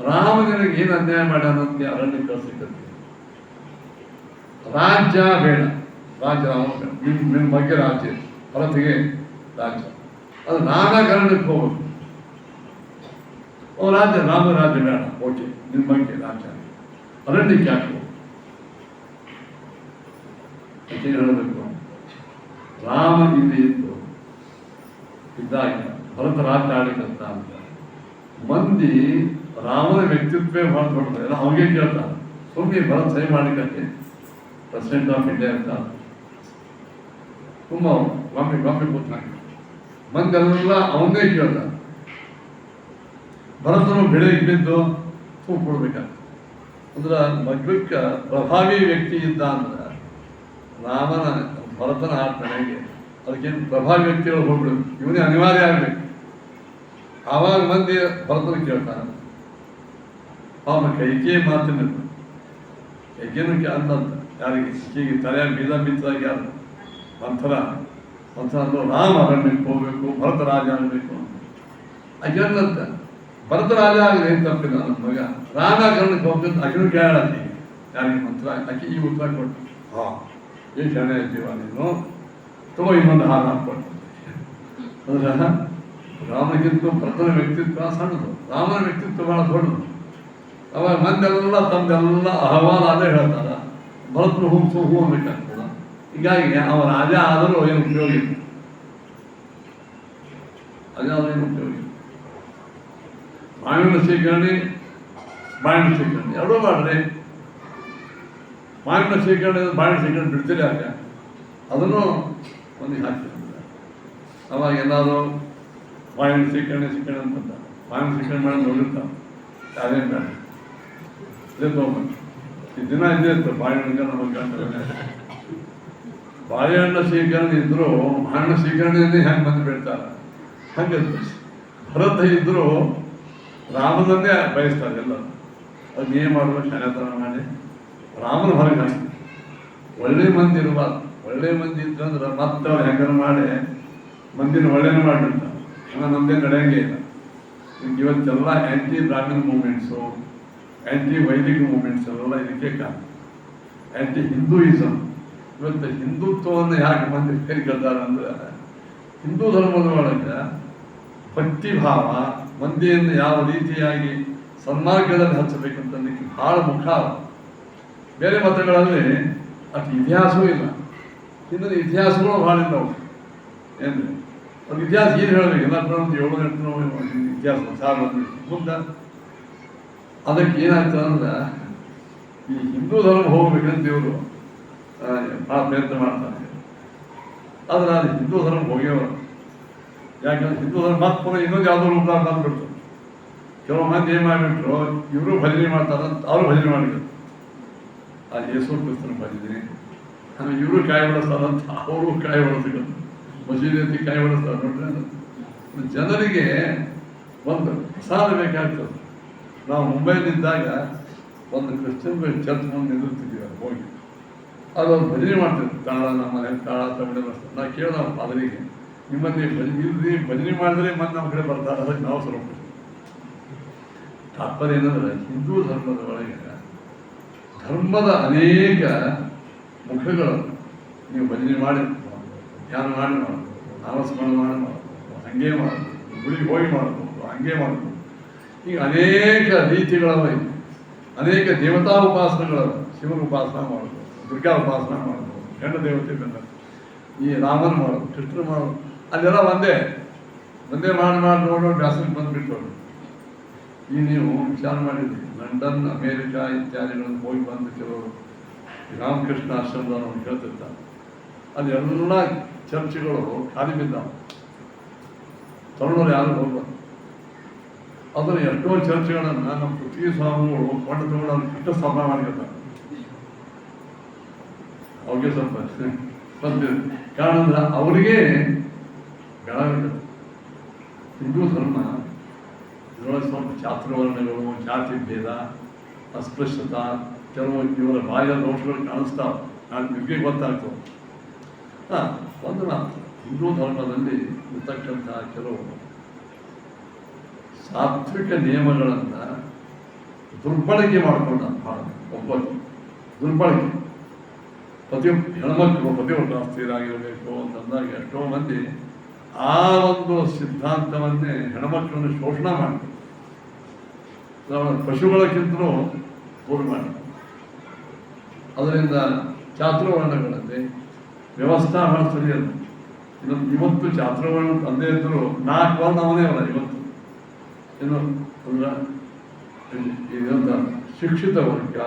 ರಾಮನಿಗೆ ಏನು ಅನ್ಯಾಯ ಮಾಡ್ಯಾನಂತೆ ಅರಣ್ಯ ಕಳಿಸ್ಲಿಕ್ಕೆ, ರಾಜ್ಯ ಬೇಡ, ರಾಜ್ಯ ರಾಮ ಬೇಡ, ನಿಮ್ಮ ಬಗ್ಗೆ ರಾಜ್ಯ, ಭರತಿಗೆ ರಾಜ್ಯ, ಅದು ನಾನಾಕರಣಕ್ಕೆ ಹೋಗೋದು. ರಾಜ್ಯ ರಾಮ ರಾಜ್ಯ ಬೇಡ, ಓಕೆ, ನಿಮ್ಮ ಬಗ್ಗೆ ರಾಜ್ಯ, ಅರಣ್ಯಕ್ಕೆ ಹಾಕುವ. ಹೇಳಬೇಕು, ರಾಮ ಇಲ್ಲಿ ಇದ್ದಾಗ ಭರತ ರಾಜ್ಯ ಆಡಲಿಕ್ಕಂತ ಅಂತ ಮಂದಿ ರಾಮನ ವ್ಯಕ್ತಿತ್ವೇ ಭಾಳ ದೊಡ್ಡದು, ಎಲ್ಲ ಅವಾಗೇ ಕೇಳ್ತಾರೆ. ಸುಮ್ಮನೆ ಭರತ ಸಹಿ ಮಾಡ್ಲಿಕ್ಕೆ ಪ್ರೆಸಿಡೆಂಟ್ ಆಫ್ ಇಂಡಿಯಾ ಅಂತ ತುಂಬ ಗೊಂಬೆ ಕೂತ್ನಾಗ ಮಂದೆಲ್ಲ ಅವನ್ನೇ ಕೇಳ್ತಾರೆ. ಭರತನು ಬೆಳೆಗೆ ಬಿದ್ದು ತೂಕು ಕೊಡ್ಬೇಕಾಗ್ತದೆ. ಅಂದ್ರೆ ಮಗ್ಗಕ್ಕೆ ಪ್ರಭಾವಿ ವ್ಯಕ್ತಿ ಇದ್ದ ಅಂದ್ರೆ ರಾಮನ ಭರತನ ಆಡ್ತಾನೆಗೆ ಅದಕ್ಕೇನು ಪ್ರಭಾವಿ ವ್ಯಕ್ತಿಗಳು ಹೋಗ್ಬಿಡುದು, ಇವನೇ ಅನಿವಾರ್ಯ ಆಗಬೇಕು. ಆವಾಗ ಮಂದಿ ಭರತನ ಕೇಳ್ತಾನೆ. ಅವನ ಕೈಕೇಯಿ ಮಾತಿನ ಕೈಕೇನು ಅಂದಂತ ಯಾರಿಗೆ ಹೀಗೆ ತಲೆಯಾಗಿ ಬೀದ ಬಿದ್ದಾಗ ಯಾರು ಮಂಥರ ಅಂದ್ರೆ ರಾಮ ಅರಣ್ಯಕ್ಕೆ ಹೋಗ್ಬೇಕು, ಭರತ ರಾಜ ಆಗಬೇಕು. ಅಜ್ಜಂತ ಭರತ ರಾಜ ಆಗಲಿ ಏನು ತಪ್ಪಿಲ್ಲ, ನನ್ನ ಮಗ ರಾಮ ಕರ್ಣಕ್ಕೆ ಹೋಗ್ಬೇಕು. ಅಕಿನೂ ಕೇಳ ಯಾರಿಗೆ ಮಂತ್ರ ಆಕೆ ಈ ಉತ್ತರ ಕೊಟ್ಟು, ಏನು ಶರಣ ಇದ್ದೀವ ನೀನು, ತಗೋ ಇನ್ನೊಂದು ಹಾರ ಹಾಕ್ಕೊಟ್ಟು. ಅಂದ್ರೆ ರಾಮನಿಗಿಂತ ಭರತನ ವ್ಯಕ್ತಿತ್ವ ಸಣ್ಣದು, ರಾಮನ ವ್ಯಕ್ತಿತ್ವ ಭಾಳ ದೊಡ್ಡದು. ಅವಾಗ ಮಂದೆಲ್ಲ ತಮ್ದೆಲ್ಲ ಅಹವಾಲ ಅದೇ ಹೇಳ್ತಾರ, ಭರತನ ಹೂ ಅನ್ಬೇಕಾಗ್ತದ. ಹೀಗಾಗಿ ಅವ ರಾಜ ಆದರೂ ಏನು ಉಪಯೋಗ ಇಲ್ಲ, ಅದಾದ್ರೂ ಏನು ಉಪಯೋಗ ಇಲ್ಲ. ಮಾವಿನ ಸ್ವೀಕರಣೆ ಬಾಣಿನ ಸ್ವೀಕರಣೆ ಎರಡೂ ಮಾಡ್ರಿ. ಮಾವಿನ ಸ್ವೀಕರಣೆ ಬಾಣಿನ ಸ್ವೀಕರಣೆ ಬಿಡ್ತೀರಿ ಆಗ ಅದನ್ನು ಒಂದಿಗೆ ಹಾಕ್ತಿರ್ತಾರೆ. ಅವಾಗ ಎಲ್ಲರೂ ಮಾವಿನ ಸ್ವೀಕರಣೆ ಅಂತಂದ ಮಾವಿನ ಸ್ವೀಕರಣೆ ಮಾಡೋದು ನೋಡಿರ್ತಾರೆ. ಅದೇನು ಬೇಡ, ಇದೇ ತೊಗೊಂಬಂದು ಈ ದಿನ ಇದೇ ಇರ್ತದೆ ಬಾಳೆಹಣ್ಣಿಗೆ ನಮಗೆ. ಬಾಳೆಹಣ್ಣು ಸ್ವೀಕರಣೆ ಇದ್ದರೂ ಹಣ್ಣು ಸ್ವೀಕರಣೆಯಲ್ಲಿ ಹೆಂಗೆ ಬಂದು ಬಿಡ್ತಾರೆ. ಹಂಗೆ ಭರತ ಇದ್ದರೂ ರಾಮನನ್ನೇ ಬಯಸ್ತಾರೆ ಎಲ್ಲ. ಅದು ಏನು ಮಾಡಬೇಕು, ಶನತನ ಮಾಡಿ ರಾಮನ ಹೊರಗೆ ಹಾಕಿ. ಒಳ್ಳೆ ಮಂದಿ ಇರಬಾರ್ದು, ಒಳ್ಳೆ ಮಂದಿ ಇದ್ದಂದ್ರೆ ಮತ್ತೆ ಅವ್ರು ಹೆಂಗಾರು ಮಾಡಿ ಮಂದಿನ ಒಳ್ಳೆನೂ ಮಾಡಿರ್ತಾರೆ. ನಮ್ಮದೇ ನಡೆಯಂಗೆ ಇಲ್ಲ. ಇವತ್ತೆಲ್ಲ ಆ್ಯಂಟಿ ಬ್ರಾಹ್ಮಣ ಮೂಮೆಂಟ್ಸು, ಆ್ಯಂಟಿ ವೈದಿಕ ಮೂಮೆಂಟ್ಸ್ ಎಲ್ಲ ಇದಕ್ಕೆ ಕಾರಣ. ಆ್ಯಂಟಿ ಹಿಂದೂಯಿಸಮ್. ಇವತ್ತು ಹಿಂದುತ್ವವನ್ನು ಯಾಕೆ ಮಂದಿ ಕೇಳ್ತಾರೆ ಅಂದ್ರೆ, ಹಿಂದೂ ಧರ್ಮದ ಒಳಗೆ ಭಕ್ತಿಭಾವ ಮಂದಿಯನ್ನು ಯಾವ ರೀತಿಯಾಗಿ ಸನ್ಮಾರ್ಗದಲ್ಲಿ ಹಚ್ಚಬೇಕಂತ ಭಾಳ ಮುಖ್ಯ. ಬೇರೆ ಮತಗಳಲ್ಲಿ ಅಷ್ಟು ಇತಿಹಾಸವೂ ಇಲ್ಲ, ಹಿಂದಿನ ಇತಿಹಾಸಗಳು ಭಾಳ ಇಲ್ಲವು. ಏನು ಒಂದು ಇತಿಹಾಸ ಏನು ಹೇಳಬೇಕು, ಎಲ್ಲ ಒಂದು 7-8 ಇತಿಹಾಸ ಮುಂದೆ ಅದಕ್ಕೆ ಏನಾಗ್ತದೆ ಅಂದ್ರೆ, ಈ ಹಿಂದೂ ಧರ್ಮ ಹೋಗ್ಬೇಕಂತ ಇವರು ಭಾಳ ಪ್ರಯತ್ನ ಮಾಡ್ತಾರೆ. ಆದರೆ ಅದು ಹಿಂದೂ ಧರ್ಮ ಹೋಗ್ಯವರು. ಯಾಕಂದ್ರೆ ಹಿಂದೂ ಧರ್ಮ ಮತ್ತೆ ಪುನಃ ಇನ್ನೊಂದು ಯಾವುದೋ ರೂಪ ಬಂದ್ಬಿಡ್ತು. ಕೆಲವು ಮಂದಿ ಏನು ಮಾಡಿಬಿಟ್ರು, ಇವರು ಭಜನೆ ಮಾಡ್ತಾರಂತ ಅವರು ಭಜನೆ ಮಾಡಿದ್ರು. ಆ ಯೇಸು ಕ್ರಿಸ್ತನ ಭಜನೆ, ಆಮೇಲೆ ಇವರು ಕಾಯಿ ಹೊಡೆಸ್ತಾರಂತ ಅವರು ಕಾಯಿ ಹೊಡೆಸ್ಬೇಕು, ಮಸೀದಿ ಕಾಯಿ ಹೊಡೆಸ್ತಾರೆ. ನೋಡ್ರಿ, ಜನರಿಗೆ ಒಂದು ಪ್ರಸಾದ ಬೇಕಾಗ್ತದೆ. ನಾವು ಮುಂಬೈಲಿದ್ದಾಗ ಒಂದು ಕ್ರಿಶ್ಚಿಯನ್ ಚರ್ಚ್ ಮುಂದೆ ನಿಲ್ಲಿರ್ತಿದ್ದೀವಿ, ಹೋಗಿ ಅದೊಂದು ಭಜನೆ ಮಾಡ್ತಿದ್ವಿ. ತಾಳ ನಮ್ಮ ಮನೆ ತಾಳ ತಮಿಳು ಬರ್ತಾರೆ. ನಾವು ಕೇಳ ನಾವು ಪಾದರಿಗೆ, ನಿಮ್ಮಲ್ಲಿ ಭಜನೆ ಮಾಡಿದ್ರೆ ಮತ್ತೆ ನಮ್ಮ ಕಡೆ ಬರ್ತಾರೆ, ಅದಕ್ಕೆ ನಾವು ಸ್ವಲ್ಪ ತಾತ್ಪರ್ಯ ಏನಂದ್ರೆ, ಹಿಂದೂ ಧರ್ಮದ ಒಳಗೆ ಧರ್ಮದ ಅನೇಕ ಮುಖಗಳು. ನೀವು ಭಜನೆ ಮಾಡಿ ಧ್ಯಾನ ಮಾಡಿ ಮಾಡೋದು, ನಾಮಸ್ಮರಣ ಮಾಡಿ ಮಾಡೋದು, ಹಂಗೆ ಮಾಡೋದು, ಗುಡಿಗೆ ಹೋಗಿ ಮಾಡೋದು, ಹಂಗೆ ಮಾಡೋದು. ಈಗ ಅನೇಕ ರೀತಿಗಳವ, ಅನೇಕ ದೇವತಾ ಉಪಾಸನೆಗಳವ. ಶಿವನ ಉಪಾಸನ ಮಾಡೋದು, ದುರ್ಗಾ ಉಪಾಸನ ಮಾಡೋದು, ಹೆಣ್ಣು ದೇವತೆ ಬಂದ ಈ ರಾಮನ ಮಾಡೋದು, ಕೃಷ್ಣ ಮಾಡೋದು, ಅಲ್ಲೆಲ್ಲ ಒಂದೇ ಮಾಡಿ ನೋಡೋ ಬ್ಯಾಸರಿಗೆ ಬಂದುಬಿಟ್ಟು. ಈಗ ನೀವು ವಿಚಾರ ಮಾಡಿದ್ರಿ, ಲಂಡನ್, ಅಮೇರಿಕಾ ಇತ್ಯಾದಿಗಳನ್ನು ಹೋಗಿ ಬಂದು ಕೆಲವರು ರಾಮಕೃಷ್ಣ ಆಶ್ರಮದವ್ರು ಕೇಳ್ತಿರ್ತಾರೆ. ಅದೆಲ್ಲ ಚರ್ಚ್ಗಳು ಖಾಲಿ ಬಿದ್ದಾವೆ, ತರುಣರು ಯಾರು ಹೋಗ್ಬಾರ್ದು. ಅದನ್ನು ಎಷ್ಟೋ ಚರ್ಚ್ಗಳನ್ನು ನಮ್ಮ ಪೃಥ್ವಿ ಸ್ವಾಮಿಗಳು ಕೊಂಡು ತಗೊಂಡು ಅವ್ರು ಕೃಷ್ಣ ಸ್ಥಾಪನೆ ಮಾಡಿರ್ತಾರೆ. ಅವ್ರಿಗೆ ಸ್ವಲ್ಪ ಕಾರಣ ಅಂದ್ರೆ ಅವರಿಗೆ ಬೆಳಗ್ಗೆ ಹಿಂದೂ ಧರ್ಮ ಇದರೊಳಗೆ ಸ್ವಲ್ಪ ಚಾತುರ್ವರ್ಣಗಳು, ಜಾತಿ ಭೇದ, ಅಸ್ಪೃಶ್ಯತಾ, ಕೆಲವು ಇವರ ಬಾಹ್ಯ ದೋಷಗಳು ಕಾಣಿಸ್ತಾವೆ. ನಾನು ನಿಮಗೆ ಗೊತ್ತಾಗ್ತವೆ. ಒಂದು ಮಾತು, ಹಿಂದೂ ಧರ್ಮದಲ್ಲಿ ಇರ್ತಕ್ಕಂಥ ಕೆಲವು ಸಾತ್ವಿಕ ನಿಯಮಗಳನ್ನು ದುರ್ಬಳಕೆ ಮಾಡಿಕೊಂಡ ಒಬ್ಬ ದುರ್ಬಳಕೆ. ಹೆಣ್ಮಕ್ಳು ಪತಿವ್ರತಾಸ್ತಿರಾಗಿರಬೇಕು ಅಂತಂದಾಗ ಎಷ್ಟೋ ಮಂದಿ ಆ ಒಂದು ಸಿದ್ಧಾಂತವನ್ನೇ ಹೆಣ್ಮಕ್ಳನ್ನು ಶೋಷಣೆ ಮಾಡ್ತಾರೆ. ಪಶುಗಳಕ್ಕಿಂತಲೂ ದೂರ ಮಾಡಿ ಅದರಿಂದ ಚಾತುರ್ವರ್ಣಗಳಲ್ಲಿ ವ್ಯವಸ್ಥಾ ಬಹಳ ಸರಿಯಲ್ಲ. ಇವತ್ತು ಚಾತುರ್ವರ್ಣ ತಂದೆ ಇದ್ದರು 4 ವರ್ಣ ಅವನೇ ಅಲ್ಲ ಇವತ್ತು. ಏನು ಅಂದ್ರೆ ಇದಂತ ಶಿಕ್ಷಿತ ವರ್ಗ,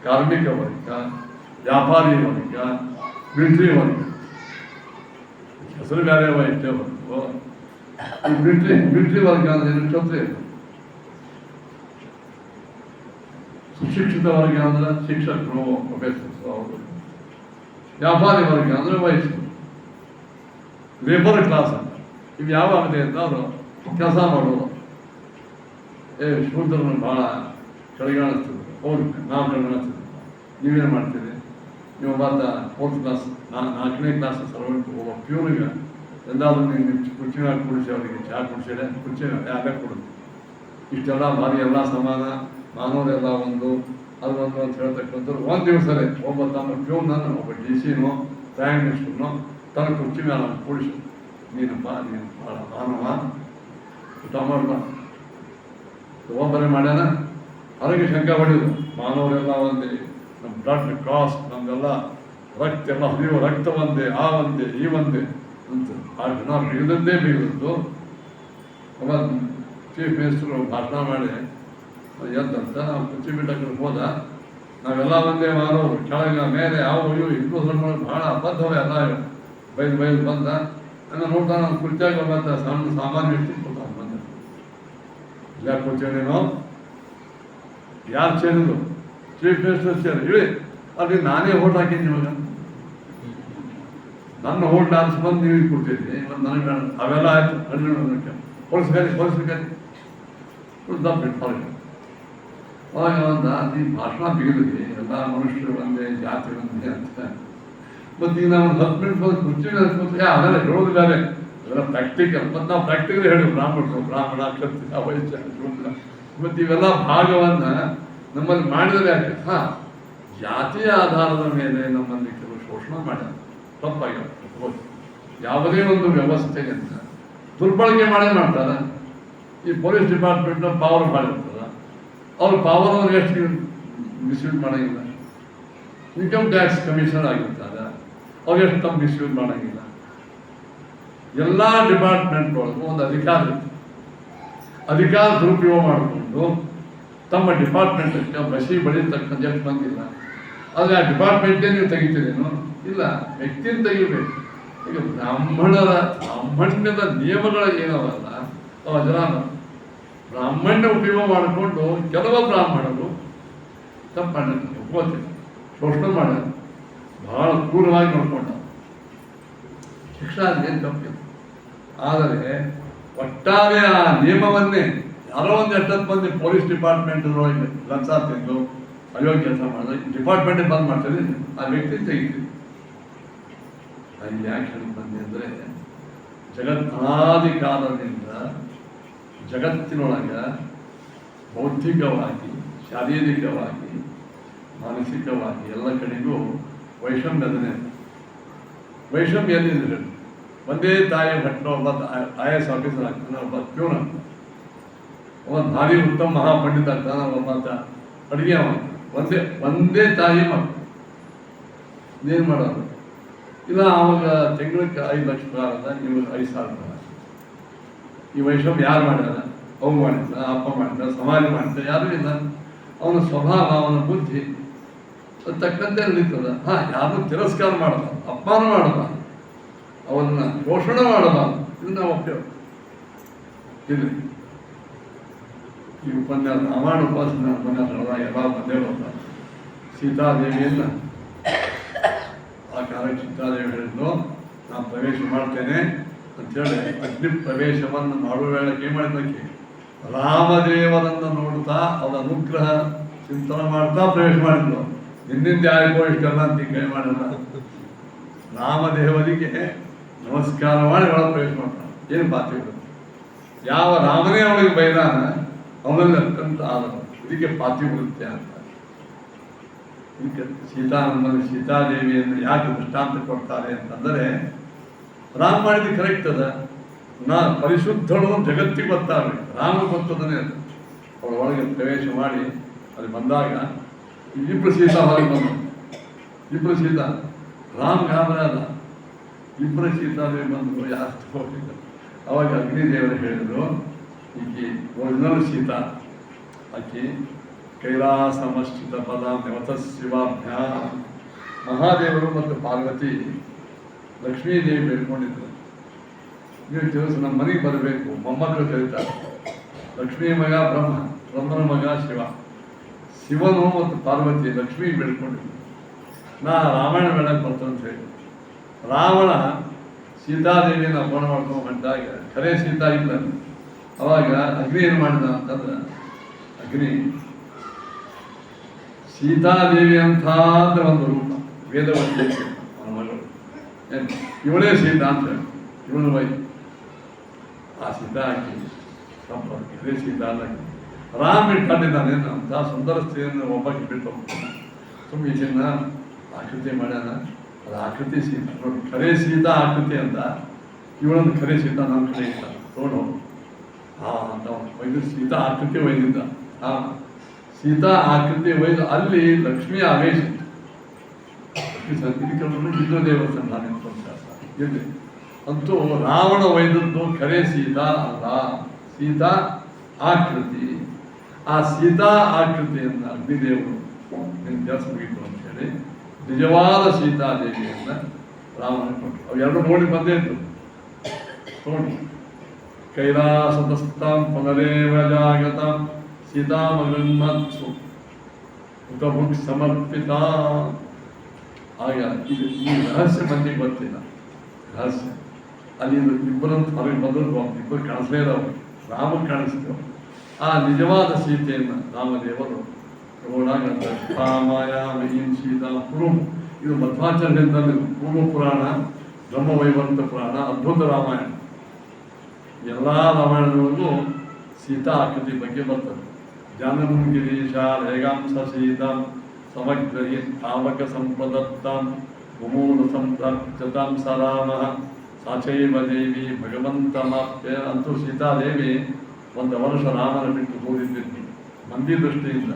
ಕಾರ್ಮಿಕ ವರ್ಗ, ವ್ಯಾಪಾರಿ ವರ್ಗ, ಮಿಲಿಟರಿ ವರ್ಗ. ಹೆಸರು ಬೇರೆ ಇಷ್ಟೇ ವರ್ಗ. ಮಿಲಿಟರಿ ವರ್ಗ ಅಂದ್ರೆ ಕ್ಷತ್ರಿಯ. ಸುಶಿಕ್ಷಿತ ವರ್ಗ ಅಂದ್ರೆ ಶಿಕ್ಷಕರು, ಪ್ರೊಫೆಸರ್ಸ್ ಅವರು. ವ್ಯಾಪಾರಿ ವರ್ಗ ಅಂದ್ರೆ ವಯಸ್ಸು, ಲೇಬರ್ ಕ್ಲಾಸ್ ಅಂತ. ಇವು ಯಾವಾಗದೆ ಅಂತ ಅವರು ಕೆಲಸ ಮಾಡೋದು. ಶೂದ್ರನ್ನು ಭಾಳ ಕೆಳಗಾಣಿಸ್ತದೆ. ಹೌದು, ನಾವು ಕೆಳಗಾಣಿಸ್ತದೆ. ನೀವೇನು ಮಾಡ್ತೀರಿ? ನೀವು ಬಂದ 4th ಕ್ಲಾಸ್ 4ನೇ ಕ್ಲಾಸ್ ಸರ್ವೆಂಟ್ ಒಬ್ಬ ಪ್ಯೂನಿಗೆ ಎಲ್ಲಾದರೂ ನೀವು ಕುರ್ಚಿ ಮ್ಯಾಗ ಕುಡಿಸಿ ಅವರಿಗೆ ಚಹಾ ಕುಡಿಸಿದ್ರೆ ಕುರ್ಚಿ ಯಾಕೆ ಕೊಡೋದು? ಇಷ್ಟೆಲ್ಲ ಭಾರಿ ಎಲ್ಲ ಸಮಾನ, ಮಾನವರೆಲ್ಲ ಒಂದು ಅದೊಂದು ಅಂತ ಹೇಳ್ತಕ್ಕಂಥವ್ರು ಒಂದು ದಿವಸವೇ ಒಬ್ಬ ತಮ್ಮ ಪ್ಯೂನನ್ನು, ಒಬ್ಬ DC-ನೋ ಪ್ರೈಮ್ ಮಿನಿಸ್ಟರ್ನೋ ತನ್ನ ಕುರ್ಚಿ ಮೇಲೆ ಕೂಡಿಸಿ, ನೀನಪ್ಪ ನೀನು ಭಾಳ ಮಾನವ, ಊಟ ಮಾಡ್ದ. ಒಬ್ಬರೇ ಮಾಡ್ಯಾನ. ಅದಕ್ಕೆ ಶಂಕ ಹೊಡೆಯೋದು, ಮಾನವರೆಲ್ಲ ಒಂದೇ, ನಮ್ಮ ಬ್ಲಡ್ ಕಾಸ್ಟ್, ನಮ್ದೆಲ್ಲ ರಕ್ತ ಎಲ್ಲ ಹರಿಯುವ ರಕ್ತ ಒಂದೇ, ಆ ಒಂದೇ ಈ ಒಂದೇ ಅಂತ ಭಾಷಣ ಬಿಗದದ್ದೇ ಬಿಗದದ್ದು. ಅವಾಗ ಚೀಫ್ ಮಿನಿಸ್ಟರು ಭಾಷಣ ಮಾಡಿ ಎದ್ದಂತ ನಾವು ಕುರ್ಚಿ ಬಿಟ್ಟಕ್ಕೆ ಹೋದ. ನಾವೆಲ್ಲ ಒಂದೇ ಮಾನವರು, ಕೆಳಗ ಮೇಲೆ ಯಾವ ಇವು ಇಬ್ಬರು ಸಣ್ಣ ಭಾಳ ಅಬದ್ಧವೇ ಎಲ್ಲ ಬೈದು ಬಂದ. ನಾನು ನೋಡ್ತಾ ನಾವು ಕುರ್ಚಿಯಾಗ ಬಂದ ಸಣ್ಣ ಸಾಮಾನ್ಯ ವ್ಯಕ್ತಿ ಕೊಡ್ತಾನೆ ಬಂದ. ಇಲ್ಲ ಕೂರ್ಚೇನೇನೋ ಯಾರು ಸೇರಿದ್ರು? ಚೀಫ್ ಮಿನಿಸ್ಟರ್ ಸೇರಿ ಹೇಳಿ ಅಲ್ಲಿ ನಾನೇ ಓಟ್ ಹಾಕಿದ್ದೀನಿ. ಇವಾಗ ನನ್ನ ಓಟ್ ಆರಿಸಿ ಬಂದು ನೀವು ಕೊಡ್ತಿದ್ವಿ. ಇವತ್ತು ನನಗೆ ಅವೆಲ್ಲ ಆಯ್ತು. ಹೊಲಿಸ್ಕಾರಿ ತಪ್ಪಿಟ್ಟು ಅವಾಗ ಒಂದು ಈ ಭಾಷಣ ಬಿಗಿದ್ವಿ, ಎಲ್ಲ ಮನುಷ್ಯರು ಒಂದೇ, ಜಾತಿ ಒಂದೇ ಅಂತ. ಮತ್ತು ಈಗ ನಾವು 10 ಮಿನಿಟ್ ಬಂದು ಕುರ್ಚಿ ಅದೆಲ್ಲ ಹೇಳೋದು ಬೇರೆ, ಅದೆಲ್ಲ ಪ್ರಾಕ್ಟಿಕಲ್. ಮತ್ತು ನಾವು ಪ್ರಾಕ್ಟಿಕಲ್ ಹೇಳಿವಿ, ಬ್ರಾಹ್ಮಣ ಕ್ಷತ್ರಿಯ ವೈಶ್ಯ ಶೂದ್ರ. ಮತ್ತು ಇವೆಲ್ಲ ಭಾಗವನ್ನು ನಮ್ಮಲ್ಲಿ ಮಾಡಿದರೆ ಯಾಕೆ? ಜಾತಿಯ ಆಧಾರದ ಮೇಲೆ ನಮ್ಮಲ್ಲಿ ಕೆಲವು ಶೋಷಣೆ ಮಾಡ್ಯಾರ. ತಪ್ಪಾಗಿ ಯಾವುದೇ ಒಂದು ವ್ಯವಸ್ಥೆಯನ್ನು ದುರ್ಬಳಕೆ ಮಾಡ್ತಾರೆ. ಈ ಪೊಲೀಸ್ ಡಿಪಾರ್ಟ್ಮೆಂಟ್ ಪವರ್ ಮಾಡಿರ್ತಾರೆ. ಅವ್ರ ಪವರ್ ಅವ್ರು ಎಷ್ಟು ಮಿಸ್ಯೂಸ್ ಮಾಡೋಂಗಿಲ್ಲ. ಇನ್ಕಮ್ ಟ್ಯಾಕ್ಸ್ ಕಮಿಷನರ್ ಆಗಿರ್ತಾರೆ, ಅವ್ರು ಎಷ್ಟು ತಮ್ಮ ಮಿಸ್ಯೂಸ್ ಮಾಡೋಂಗಿಲ್ಲ. ಎಲ್ಲ ಡಿಪಾರ್ಟ್ಮೆಂಟ್ಗಳಿಗೂ ಒಂದು ಅಧಿಕಾರ ಇರುತ್ತೆ. ಅಧಿಕಾರ ದುರುಪಯೋಗ ಮಾಡಿಕೊಂಡು ತಮ್ಮ ಡಿಪಾರ್ಟ್ಮೆಂಟಕ್ಕೆ ಬಸಿ ಬಳಿತಕ್ಕಂಥ ಎಷ್ಟು ಬಂದಿಲ್ಲ. ಆದರೆ ಆ ಡಿಪಾರ್ಟ್ಮೆಂಟೇ ನೀವು ತೆಗಿತೀರೇನು? ಇಲ್ಲ, ವ್ಯಕ್ತಿನ ತೆಗಿಬೇಕು. ಈಗ ಬ್ರಾಹ್ಮಣ್ಯದ ನಿಯಮಗಳು ಏನವಲ್ಲ ಅವ ಜನ ಬ್ರಾಹ್ಮಣ್ಯ ಉಪಯೋಗ ಮಾಡಿಕೊಂಡು ಕೆಲವು ಬ್ರಾಹ್ಮಣರು ತಪ್ಪಣ್ಣ ಒಪ್ಕೋತೀನಿ, ಶೋಷಣೆ ಮಾಡ ಬಹಳ ಕ್ರೂರವಾಗಿ ನೋಡ್ಕೊಂಡ. ಶಿಕ್ಷಣ ಏನು ತಪ್ಪಿಲ್ಲ. ಆದರೆ ಒಟ್ಟಾರೆ ಆ ನಿಯಮವನ್ನೇ ಯಾರೋ ಒಂದು 8 ಮಂದಿ ಪೊಲೀಸ್ ಡಿಪಾರ್ಟ್ಮೆಂಟ್ ಲಂಚ ತಿಂದು ಅಯೋಗ್ಯ ಕೆಲಸ ಮಾಡಿದ್ರೆ ಡಿಪಾರ್ಟ್ಮೆಂಟೇ ಬಂದ್ ಮಾಡ್ತಾರೆ, ಆ ವ್ಯಕ್ತಿ ತೆಗಿತೀವಿ. ಅಲ್ಲಿ ಯಾಕೆ ಹೇಳಿ ಬಂದೆ ಅಂದರೆ, ಅನಾದಿ ಕಾಲದಿಂದ ಜಗತ್ತಿನೊಳಗೆ ಬೌದ್ಧಿಕವಾಗಿ, ಶಾರೀರಿಕವಾಗಿ, ಮಾನಸಿಕವಾಗಿ ಎಲ್ಲ ಕಡೆಗೂ ವೈಷಮ್ಯದನೆ. ವೈಷಮ್ಯ ಏನಿದೆ? ಒಂದೇ ತಾಯಿ ಭಟ್ಟ ಒಬ್ಬ IAS ಆಫೀಸರ್ ಆಗ್ತಾನೆ, ಒಬ್ಬ ಪ್ಯೂನ್ ಆಗ್ತಾನೆ, ಒಬ್ಬ ಭಾರಿ ಉತ್ತಮ ಮಹಾಪಂಡಿತ ಆಗ್ತಾನೆ, ಒಬ್ಬ ಅಡುಗೆ ಆಗ್ತಾನೆ. ಒಂದೇ ತಾಯಿ ಮಕ್ಕಳು. ಏನು ಮಾಡೋದು? ಇಲ್ಲ, ಆವಾಗ ತಿಂಗಳಿಗೆ 5 ಲಕ್ಷ ರೂಪಾಯಿ ನೀವು 5,000 ರೂಪಾಯಿ. ಈ ವೈಷಮ್ಯ ಯಾರು ಮಾಡ್ಯಾರ? ಅವು ಮಾಡಿದ, ಅಪ್ಪ ಮಾಡಿದ, ಸಮಾಜ ಮಾಡಿದ, ಯಾರೂ ಇಲ್ಲ. ಅವನ ಸ್ವಭಾವ, ಅವನ ಬುದ್ಧಿ ತಕ್ಕಂತೆ ನಡೀತದ. ಯಾರನ್ನೂ ತಿರಸ್ಕಾರ ಮಾಡಬಾರ್ದು, ಅಪಮಾನ ಮಾಡಬಾರ್ದು, ಅವನ್ನ ಶೋಷಣೆ ಮಾಡಬಾರ್ದು. ಇದು ನಾವು ಉಪಯೋಗ ಇಲ್ಲಿ ಈ ಉಪನ್ಯಾಸ ಅಮಾನ ಉಪಾಸನ ಉಪನ್ಯಾಸಗಳಾಗ ಎಲ್ಲ ಬಂದೇ ಬರ್ತಾರೆ. ಸೀತಾದೇವಿಯನ್ನ ಆ ಕಾಲಕ್ಕೆ ಸೀತಾದೇವಿ ಹೇಳಿದ್ಲು, ನಾನು ಪ್ರವೇಶ ಮಾಡ್ತೇನೆ ಅಂಥೇಳಿ ಅಗ್ನಿ ಪ್ರವೇಶವನ್ನು ಮಾಡುವ ವೇಳೆಗೆ ಏನು ಮಾಡಿದ್ದಕ್ಕೆ ರಾಮದೇವರನ್ನು ನೋಡ್ತಾ ಅವರ ಅನುಗ್ರಹ ಚಿಂತನೆ ಮಾಡ್ತಾ ಪ್ರವೇಶ ಮಾಡಿದ್ಲು. ನಿನ್ನಿಂದ ಯಾರಿಗೋ ಇಷ್ಟೆಲ್ಲ ಅಂತ ಕೈ ಮಾಡಿಲ್ಲ. ರಾಮದೇವರಿಗೆ ನಮಸ್ಕಾರ ಮಾಡಿ ಒಳಗೆ ಪ್ರವೇಶ ಮಾಡ್ತಾರೆ. ಏನು ಬಾತಿಗಳು ಯಾವ ರಾಮನೇ ಅವಳಿಗೆ ಬೈದಾನ ಅವನಲ್ಲಿ ಅತ್ಯಂತ ಆದನು. ಇದಕ್ಕೆ ಪಾತಿವೃತ್ಯ ಅಂತ. ಇದಕ್ಕೆ ಸೀತಾದೇವಿಯನ್ನು ಯಾಕೆ ದೃಷ್ಟಾಂತ ಕೊಡ್ತಾರೆ ಅಂತಂದರೆ, ರಾಮ ಮಾಡಿದ್ದು ಕರೆಕ್ಟ್ ಅದ. ಪರಿಶುದ್ಧಳು ಜಗತ್ತಿಗೆ ಗೊತ್ತಾಗಲಿ, ರಾಮ ಗೊತ್ತದನೇ ಅದು. ಅವಳ ಒಳಗೆ ಪ್ರವೇಶ ಮಾಡಿ ಅಲ್ಲಿ ಬಂದಾಗ ಇಬ್ಬರು ಸೀತಾ ಹೊರಗೆ ಬಂದರು. ಇಬ್ಬರು ಸೀತಾ, ರಾಮ ಗಾಬರಿ ಅದ. ಇಬ್ಬರು ಸೀತಾದೇವಿ ಬಂದರು, ಯಾರು ಹೋಗಿಲ್ಲ. ಅವಾಗ ಅಗ್ನಿದೇವರು ಹೇಳಿದರು, ಈಕೆ ಒರಿಜಿನಲ್ ಸೀತಾ, ಆಕೆ ಕೈಲಾಸಮಶ್ಚಿತ ಪದ ನ್ಯವತ ಶಿವಾಭ್ಯ. ಮಹಾದೇವರು ಮತ್ತು ಪಾರ್ವತಿ ಲಕ್ಷ್ಮೀದೇವಿ ಬೇಡ್ಕೊಂಡಿದ್ರು, ನೀವು ದಿವಸ ನಮ್ಮ ಮನೆಗೆ ಬರಬೇಕು, ಮೊಮ್ಮಕ್ಕಳು ಕರೀತಾರೆ. ಲಕ್ಷ್ಮೀ ಮಗ ಬ್ರಹ್ಮ, ಬ್ರಹ್ಮನ ಮಗ ಶಿವ. ಶಿವನು ಮತ್ತು ಪಾರ್ವತಿ ಲಕ್ಷ್ಮೀ ಬೇಡ್ಕೊಂಡಿದ್ರು, ನಾ ರಾಮಾಯಣ ಬೇಡಕ್ಕೆ ಬರ್ತೇನೆ ಅಂತ ಹೇಳಿ. ರಾವಣ ಸೀತಾದೇವಿಯನ್ನು ಅಪಹರಣ ಮಾಡ್ಕೊಂಡು ಹೊಂಟಾಗ ಖರೇ ಸೀತಾ ಇಲ್ಲ. ಅವಾಗ ಅಗ್ನಿ ಏನು ಮಾಡಿದ ಅಂತಂದ್ರೆ, ಅಗ್ನಿ ಸೀತಾದೇವಿ ಅಂತ ಒಂದು ರೂಪ ವೇದವತಿ ಅವನ ಮಗಳು, ಇವಳೇ ಸೀತಾ ಅಂತ ಹೇಳಿ ಇವಳು ವೈ ಆ ಸೀತಾ ಹಾಕಿ ತಪ್ಪ ಇದೇ ಸೀತಾ ಅಲ್ಲ. ರಾಮ ಇಟ್ಕೊಂಡಿದ್ದಾನೆ ಅಂತ ಸುಂದರ ಸ್ತ್ರೀಯನ್ನು ಒಬ್ಬಕ್ಕೆ ಬಿಟ್ಟು ಹೋಗ್ತಾನೆ. ಸುಮ್ಮನೆ ಇದನ್ನ ಆಕೃತಿ ಮಾಡ್ಯಾನ, ಅದು ಆಕೃತಿ ಸೀತಾ ನೋಡಿ, ಖರೇ ಸೀತಾ ಆಕೃತಿ ಅಂತ. ಇವಳೊಂದು ಖರೇ ಸೀತಾ ನಮ್ಮ ಕಡೆ ಇಲ್ಲ ನೋಡು. ಅಂತ ವೈದ್ಯ ಸೀತಾ ಆಕೃತಿ ಒಯ್ದಿದ್ದ. ಸೀತಾ ಆಕೃತಿ ಒಯ್ದು ಅಲ್ಲಿ ಲಕ್ಷ್ಮೀ ಆವೇಶ ಇಂದ್ರದೇವರ ಸಂಧಾನ ಇರಲಿ. ಅಂತೂ ರಾವಣ ಒಯ್ದದ್ದು ಖರೇ ಸೀತಾ ಅಲ್ಲ, ಸೀತಾ ಆಕೃತಿ. ಆ ಸೀತಾ ಆಕೃತಿಯನ್ನು ಅಗ್ನಿದೇವರು ಕೆಲಸ ಮುಗಿತು ಅಂತ ಹೇಳಿ ನಿಜವಾದ ಸೀತಾದೇವಿಯನ್ನು ರಾವಣ ಕೊಟ್ಟರು. ಅವು ಎರಡು ನೋಡಿ ಬಂದೇ ಇತ್ತು ನೋಡಿ. ಕೈಲಾಸದಸ್ತಾಂ ಪುನರೇವ ಜಾಗತಾಂ ಸೀತಾಮಗನ್ಮತ್ಸು ಉತಭುಕ್ ಸಮರ್ಪಿತ. ಆಗ ಇದು ಈ ರಹಸ್ಯ ಮಂದಿಗೆ ಗೊತ್ತಿಲ್ಲ. ರಹಸ್ಯ ಅಲ್ಲಿ ಇಬ್ಬರಂತ ಹೊರಗೆ ಬಂದರು, ಇಬ್ಬರು ಕಾಣಿಸ್ಲೇ ಇರೋರು, ರಾಮ ಕಾಣಿಸ್ತೇವೆ. ಆ ನಿಜವಾದ ಸೀತೆಯನ್ನು ರಾಮದೇವರು ತಗೊಂಡಾಗ ರಾಮಾಯಣ ಸೀತಾ ಪೂರ್ವ, ಇದು ಮಧ್ವಾಚಾರ್ಯದಲ್ಲಿ ಪೂರ್ವ ಪುರಾಣ, ಬ್ರಹ್ಮವೈವರ್ತ ಪುರಾಣ, ಅದ್ಭುತ ರಾಮಾಯಣ. ಎಲ್ಲ ರಾಮಾಯಣದೊಳಗೂ ಸೀತಾ ಆಕೃತಿ ಬಗ್ಗೆ ಬರ್ತದೆ. ಜಾನಂ ಗಿರೀಶ ರೇಗಾಂಸ ಸೀತಾಂ ಸಮಗ್ರಹಿ ತಾವಕ ಸಂಪ್ರದತ್ತಾಂ ಮುಮೂಲ ಸಂಪ್ರಜತಾಂ ಸ ರಾಮ ಸಾಚೈವ ದೇವಿ ಭಗವಂತಮಾಪ್ಯ. ಅಂತೂ ಸೀತಾದೇವಿ ಒಂದು ವರ್ಷ ರಾಮನ ಬಿಟ್ಟು ಹೋಗಿದ್ದಿದ್ದು ಮಂದಿ ದೃಷ್ಟಿಯಿಂದ.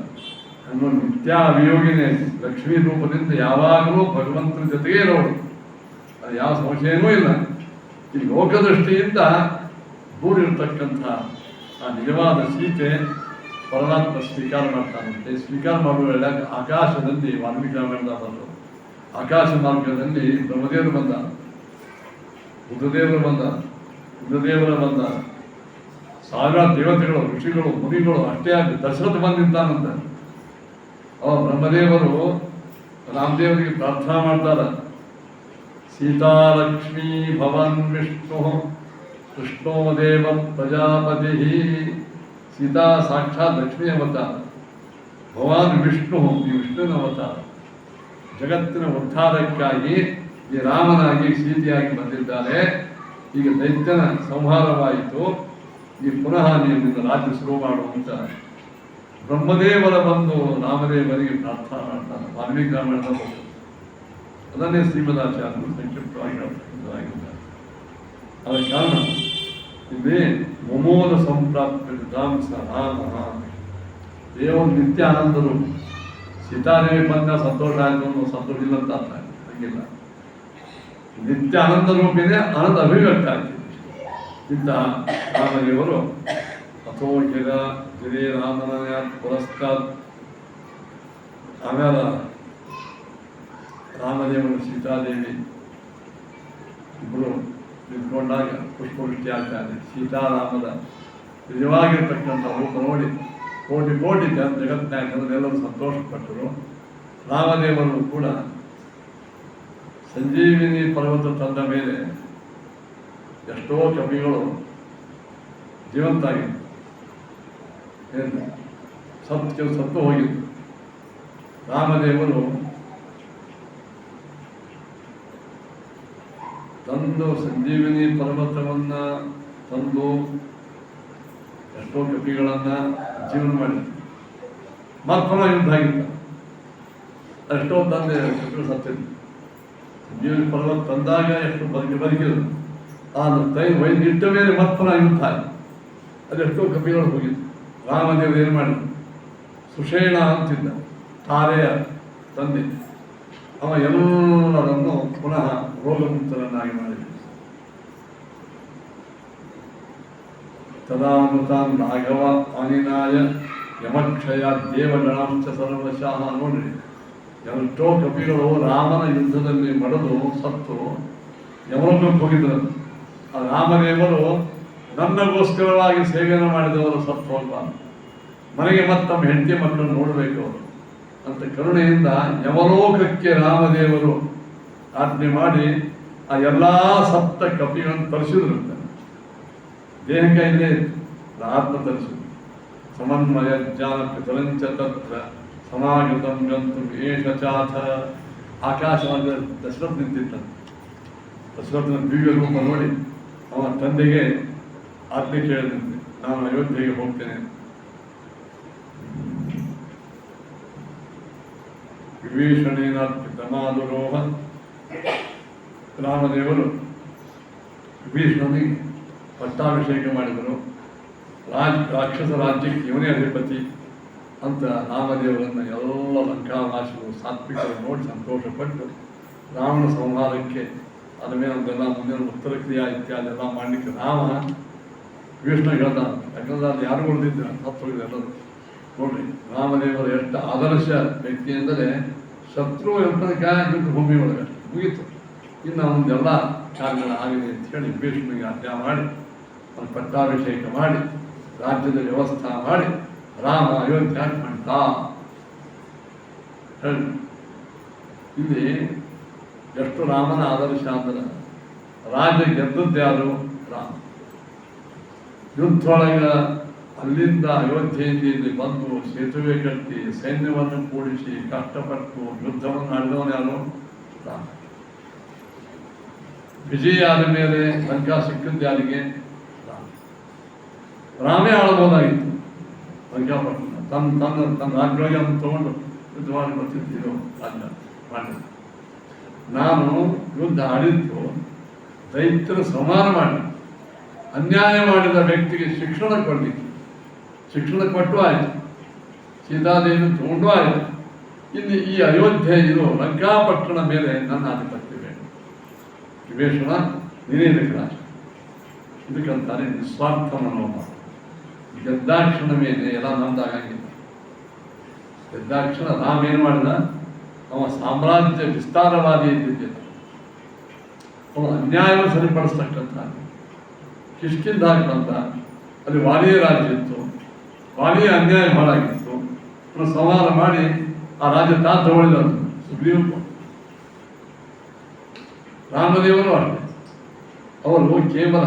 ಅನ್ನೋ ನಿತ್ಯ ಅಭಿಯೋಗಿನೇ ಲಕ್ಷ್ಮೀ ರೂಪದಿಂದ ಯಾವಾಗಲೂ ಭಗವಂತನ ಜೊತೆಗೇ ಇರೋರು, ಅದು ಯಾವ ಸಂಶಯವೂ ಇಲ್ಲ. ಈ ಲೋಕದೃಷ್ಟಿಯಿಂದ ದೂರ ಇರತಕ್ಕಂಥ ಆ ನಿಜವಾದ ಸೀತೆ ಪರಮಾತ್ಮ ಸ್ವೀಕಾರ ಮಾಡ್ತಾನಂತೆ. ಸ್ವೀಕಾರ ಮಾಡುವ ವೇಳೆ ಆಕಾಶದಲ್ಲಿ ವಾಲ್ಮೀಕಿ ರಾಮಾಯಣದ ಬಂದರು. ಆಕಾಶ ಮಾರ್ಗದಲ್ಲಿ ಬ್ರಹ್ಮದೇವರು ಬಂದ, ಬುದ್ಧದೇವರು ಬಂದ, ಇಂದ್ರದೇವರ ಬಂದ, ಸಾವಿರಾರು ದೇವತೆಗಳು, ಋಷಿಗಳು, ಮುನಿಗಳು, ಅಷ್ಟೇ ಆಗಿ ದಶರಥ ಬಂದಿದ್ದಾನಂತ. ಅವ ಬ್ರಹ್ಮದೇವರು ರಾಮದೇವರಿಗೆ ಪ್ರಾರ್ಥನಾ ಮಾಡ್ತಾರ, ಸೀತಾಲಕ್ಷ್ಮೀ ಭವನ್ ವಿಷ್ಣು ಕೃಷ್ಣೋ ದೇವ ಪ್ರಜಾಪತಿ. ಸೀತಾ ಸಾಕ್ಷಾತ್ ಲಕ್ಷ್ಮೀ ಅವತಾರ, ಭಗವಾನ್ ವಿಷ್ಣು ಈ ವಿಷ್ಣುವಿನ ಅವತಾರ. ಜಗತ್ತಿನ ಉದ್ಧಾರಕ್ಕಾಗಿ ಈ ರಾಮನಾಗಿ ಸೀತೆಯಾಗಿ ಬಂದಿದ್ದಾರೆ. ಈಗ ದೈತ್ಯನ ಸಂಹಾರವಾಯಿತು, ಈ ಪುನಃ ನೀನು ರಾಜ್ಯ ಶುರು ಮಾಡುವಂತ ಬ್ರಹ್ಮದೇವರ ಬಂದು ರಾಮದೇವರಿಗೆ ಪ್ರಾರ್ಥನಾ ಮಾಡ್ತಾನೆ. ವಾಲ್ಮೀಕಿ ರಾಮಾಯಣದ ಅದನ್ನೇ ಶ್ರೀಮದಾಚಾರ್ಯರು ಸಂಕ್ಷಿಪ್ತವಾಗಿ ಹೇಳ್ತಾರೆ. ಅದರ ಕಾರಣ ಇಲ್ಲಿ ಮೊಮೋದ ಸಂಪ್ರಾಪ್ತ ರಾಮ ದೇವರು ನಿತ್ಯ ಆನಂದರು. ಸೀತಾದೇವಿ ಬಂದ ಸಂತೋಷ ಆಯಿತು ಅನ್ನೋ ಸಂತೋಷ ಇಲ್ಲ ಅಂತ ಅರ್ಥ, ಹಂಗಿಲ್ಲ. ನಿತ್ಯ ಆನಂದ ರೂಪಿನೇ ಆನಂದ ಅಭಿವ್ಯಕ್ತ ಆಗ್ತದೆ. ಇಂತಹ ರಾಮದೇವರು ಅಥೋ ಗಿರೇ ರಾಮನ ಪುರಸ್ಕಾರ್. ಆಮೇಲೆ ರಾಮದೇವರು ಸೀತಾದೇವಿ ಇಬ್ಬರು ನಿಂತ್ಕೊಂಡಾಗ ಪುಷ್ಪವೃಷ್ಟಿ ಆಗ್ತಾಯಿದೆ. ಸೀತಾರಾಮದ ನಿಜವಾಗಿರ್ತಕ್ಕಂಥ ರೂಪ ನೋಡಿ ಕೋಟಿ ಕೋಟಿ ಜಗತ್ತಿನಾಗ ಜನರೆಲ್ಲರೂ ಸಂತೋಷಪಟ್ಟರು. ರಾಮದೇವರು ಕೂಡ ಸಂಜೀವಿನಿ ಪರ್ವತ ತಂದ ಮೇಲೆ ಎಷ್ಟೋ ಕವಿಗಳು ಜೀವಂತ ಆಗಿತ್ತು, ಏನು ಸತ್ತು ಹೋಗಿತ್ತು. ರಾಮದೇವರು ತಂದು ಸಂಜೀವಿನಿ ಪರ್ವತವನ್ನು ತಂದು ಎಷ್ಟೋ ಕಪಿಗಳನ್ನು ಜೀವನ ಮಾಡಿದ್ರು. ಮತ್ತೊಂದು ಯುದ್ಧ ಆಗಿತ್ತು. ಎಷ್ಟೋ ತಂದೆ ಕಪಿಗಳು ಸತ್ತಿದ್ರು. ಸಂಜೀವನಿ ಪರ್ವತ ತಂದಾಗ ಎಷ್ಟು ಬದುಕಿದ್ರು. ಆ ವೈದ್ಯ ಇಟ್ಟ ಮೇಲೆ ಮತ್ತೊಂದು ಯುದ್ಧ ಆಯಿತು. ಅದೆಷ್ಟೋ ಕಪಿಗಳು ಹೋಗಿದ್ರು. ರಾಮದೇವರು ಏನು ಮಾಡಿದ್ರು? ಸುಷೇಣ ಅಂತಿದ್ದ ತಾರೆಯ ತಂದೆ, ಅವ ಎಲ್ಲರನ್ನು ಪುನಃ ರೋಗಮುಕ್ತರನ್ನಾಗಿ ಮಾಡಿದ. ತದಾಮೃತಾನ್ ರಾಘವ ಅನಿನಾಯ ಯಮಕ್ಷಯ ದೇವಗಣಾಂಶ ಸರ್ವಶಃ. ನೋಡ್ರಿ, ಎಷ್ಟೋ ಕಪಿಗಳು ರಾಮನ ಯುದ್ಧದಲ್ಲಿ ಮಡದು ಸತ್ತು ಯಮಲೋಕಕ್ಕೆ ಹೋಗಿದ್ರು. ಆ ರಾಮದೇವರು ನನ್ನಗೋಸ್ಕರವಾಗಿ ಸೇವೆಯನ್ನು ಮಾಡಿದವರು ಸತ್ತು ಹೋಗಬಾರ್ದು, ಮನೆಗೆ ಮತ್ತೊಮ್ಮೆ ಹೆಂಡತಿ ಮಕ್ಕಳನ್ನು ನೋಡಬೇಕು ಅವರು ಅಂತ ಕರುಣೆಯಿಂದ ಯಮಲೋಕಕ್ಕೆ ರಾಮದೇವರು ಆಜ್ಞೆ ಮಾಡಿ ಆ ಎಲ್ಲ ಸತ್ತ ಕಪಿಗಳನ್ನು ತರಿಸಿದ್ರು. ದೇಹ ಕೈಲೇ ಆತ್ಮ ತರಿಸಿದ್ರು. ಸಮನ್ವಯ ಜ್ಞಾನ ಪಿತರಂಚ ತತ್ರ ಸಮಾಗತಂ ಗಂತು ಏಷ ಚಾಥ. ಆಕಾಶವಾದ ದಶರಥ ನಿಂತಿದ್ದ. ದಶರಥನ ದಿವ್ಯ ರೂಪ ನೋಡಿ ಅವನ ತಂದೆಗೆ ಆಜ್ಞೆ ಕೇಳಿದಂತೆ, ನಾನು ಅಯೋಧ್ಯೆಗೆ ಹೋಗ್ತೇನೆ. ವಿಭೀಷಣೇನಾರ್ಪಿತಮಾದುರೋಹ. ರಾಮದೇವರು ವಿಭೀಷಣನಿಗೆ ಪಟ್ಟಾಭಿಷೇಕ ಮಾಡಿದರು. ರಾಕ್ಷಸ ರಾಜ್ಯಕ್ಕೆ ಇವನೇ ಅಧಿಪತಿ ಅಂತ ರಾಮದೇವರನ್ನು ಎಲ್ಲ ಲಂಕಾವಾಸಿಗಳು ಸಾತ್ವಿಕರು ನೋಡಿ ಸಂತೋಷಪಟ್ಟು ರಾವಣ ಸಂಹಾರಕ್ಕೆ ಅದ ಮೇಲೆ ಒಂದೆಲ್ಲ ಮುಂದಿನ ಉತ್ತರ ಕ್ರಿಯಾ ಇತ್ಯಾದಿ ಎಲ್ಲ ಮಾಡಲಿಕ್ಕೆ ರಾಮ ವಿಷ್ಣು ಹೇಳ್ದ. ಯಾಕಂದ್ರೆ ಅದು ಯಾರು ಉಳಿದಿದ್ದ ಸತ್ತೋಗಿದೆ ಎಲ್ಲರೂ. ನೋಡ್ರಿ, ರಾಮದೇವರು ಎಷ್ಟು ಆದರ್ಶ ವ್ಯಕ್ತಿ ಎಂದರೆ ಶತ್ರು ಯುದ್ಧ ಭೂಮಿ ಒಳಗೆ ಮುಗೀತು. ಇನ್ನು ಒಂದೆಲ್ಲ ಕಾರ್ಯಗಳು ಆಗಿದೆ ಅಂತ ಹೇಳಿ ಭೀಷ್ಮನಿಗೆ ಆಜ್ಞೆ ಮಾಡಿ ಒಂದು ಪಟ್ಟಾಭಿಷೇಕ ಮಾಡಿ ರಾಜ್ಯದ ವ್ಯವಸ್ಥೆ ಮಾಡಿ ರಾಮ ಅಯೋಧ್ಯೆ ಮಾಡ್ತಾ ಹೇಳಿ. ಇಲ್ಲಿ ಎಷ್ಟು ರಾಮನ ಆದರ್ಶ ಅಂದ್ರೆ ರಾಜ್ಯ ಗೆದ್ದದ್ದ್ಯಾರು? ರಾಮ. ಯುದ್ಧೊಳಗ ಅಲ್ಲಿಂದ ಅಯೋಧ್ಯೆಯಿಂದ ಇಲ್ಲಿ ಬಂದು ಸೇತುವೆ ಕಟ್ಟಿ ಸೈನ್ಯವನ್ನು ಕೂಡಿಸಿ ಕಷ್ಟಪಟ್ಟು ಯುದ್ಧವನ್ನು ಆಡಿದವನು ಯಾರು? ರಾಮ. ವಿಜಯ ಆದ ಮೇಲೆ ಲಂಕಾ ಸಿಕ್ಕಿದ್ದು ಯಾರಿಗೆ? ರಾಮ. ರಾಮೇ ಆಳ್ಬೋದಾಗಿತ್ತು ಲಂಕಾಪಟ್ಟಣ. ತನ್ನ ರಾಜ್ಯವಾಗಿ ಅವನು ತಗೊಂಡು ಯುದ್ಧ ಮಾಡಿ ಬರ್ತಿದ್ದೀರೋ ರಾಜ್ಯ ಮಾಡಿ. ನಾನು ಯುದ್ಧ ಆಡಿದ್ದು ದೈತ್ಯರ ಸಂಹಾರ ಮಾಡಿ ಅನ್ಯಾಯ ಮಾಡಿದ ವ್ಯಕ್ತಿಗೆ ಶಿಕ್ಷಣ ಕೊಡಲಿಕ್ಕೆ. ಶಿಕ್ಷಣ ಕೊಟ್ಟು ಆಯಿತು, ಸೀತಾದೇವಿ ತಗೊಂಡು ಆಯಿತು. ಇನ್ನು ಈ ಅಯೋಧ್ಯೆ ಇರೋ ಲಂಕಾಪಟ್ಟಣ ಮೇಲೆ ನನ್ನ ಆಧಿಪತ್ಯ ಬೇಕು. ವಿಭೀಷಣ ನೀನೇ ರಾಜ. ಇದಕ್ಕಂತಾರೆ ನಿಸ್ವಾರ್ಥ ಮನೋಭಾವ. ಗೆದ್ದಾಕ್ಷಣ ಮೇಲೆ ಎಲ್ಲ ನಂದಾಗಂಗಿಲ್ಲ. ಗೆದ್ದಾಕ್ಷಣ ರಾಮ ಏನು ಮಾಡಿದ? ಅವ ಸಾಮ್ರಾಜ್ಯ ವಿಸ್ತಾರವಾದಿ ಇದ್ದಿದ್ದಿಲ್ಲ. ಅವನು ಅನ್ಯಾಯವನ್ನು ಸರಿಪಡಿಸ್ತಕ್ಕಂಥ ಕಿಷ್ಕಿಂದ ಬಂದ. ಅಲ್ಲಿ ವಾಲಿಯ ರಾಜ್ಯ ಇತ್ತು. ವಾಲಿಯ ಅನ್ಯಾಯ ಹಾಳಾಗಿತ್ತು. ಅವನು ಸಂಹಾರ ಮಾಡಿ ಆ ರಾಜ್ಯ ತಗೊಳಿದರು ಸುಗ್ರೀವ. ರಾಮದೇವರು ಅಷ್ಟೇ, ಅವರು ಕೇವಲ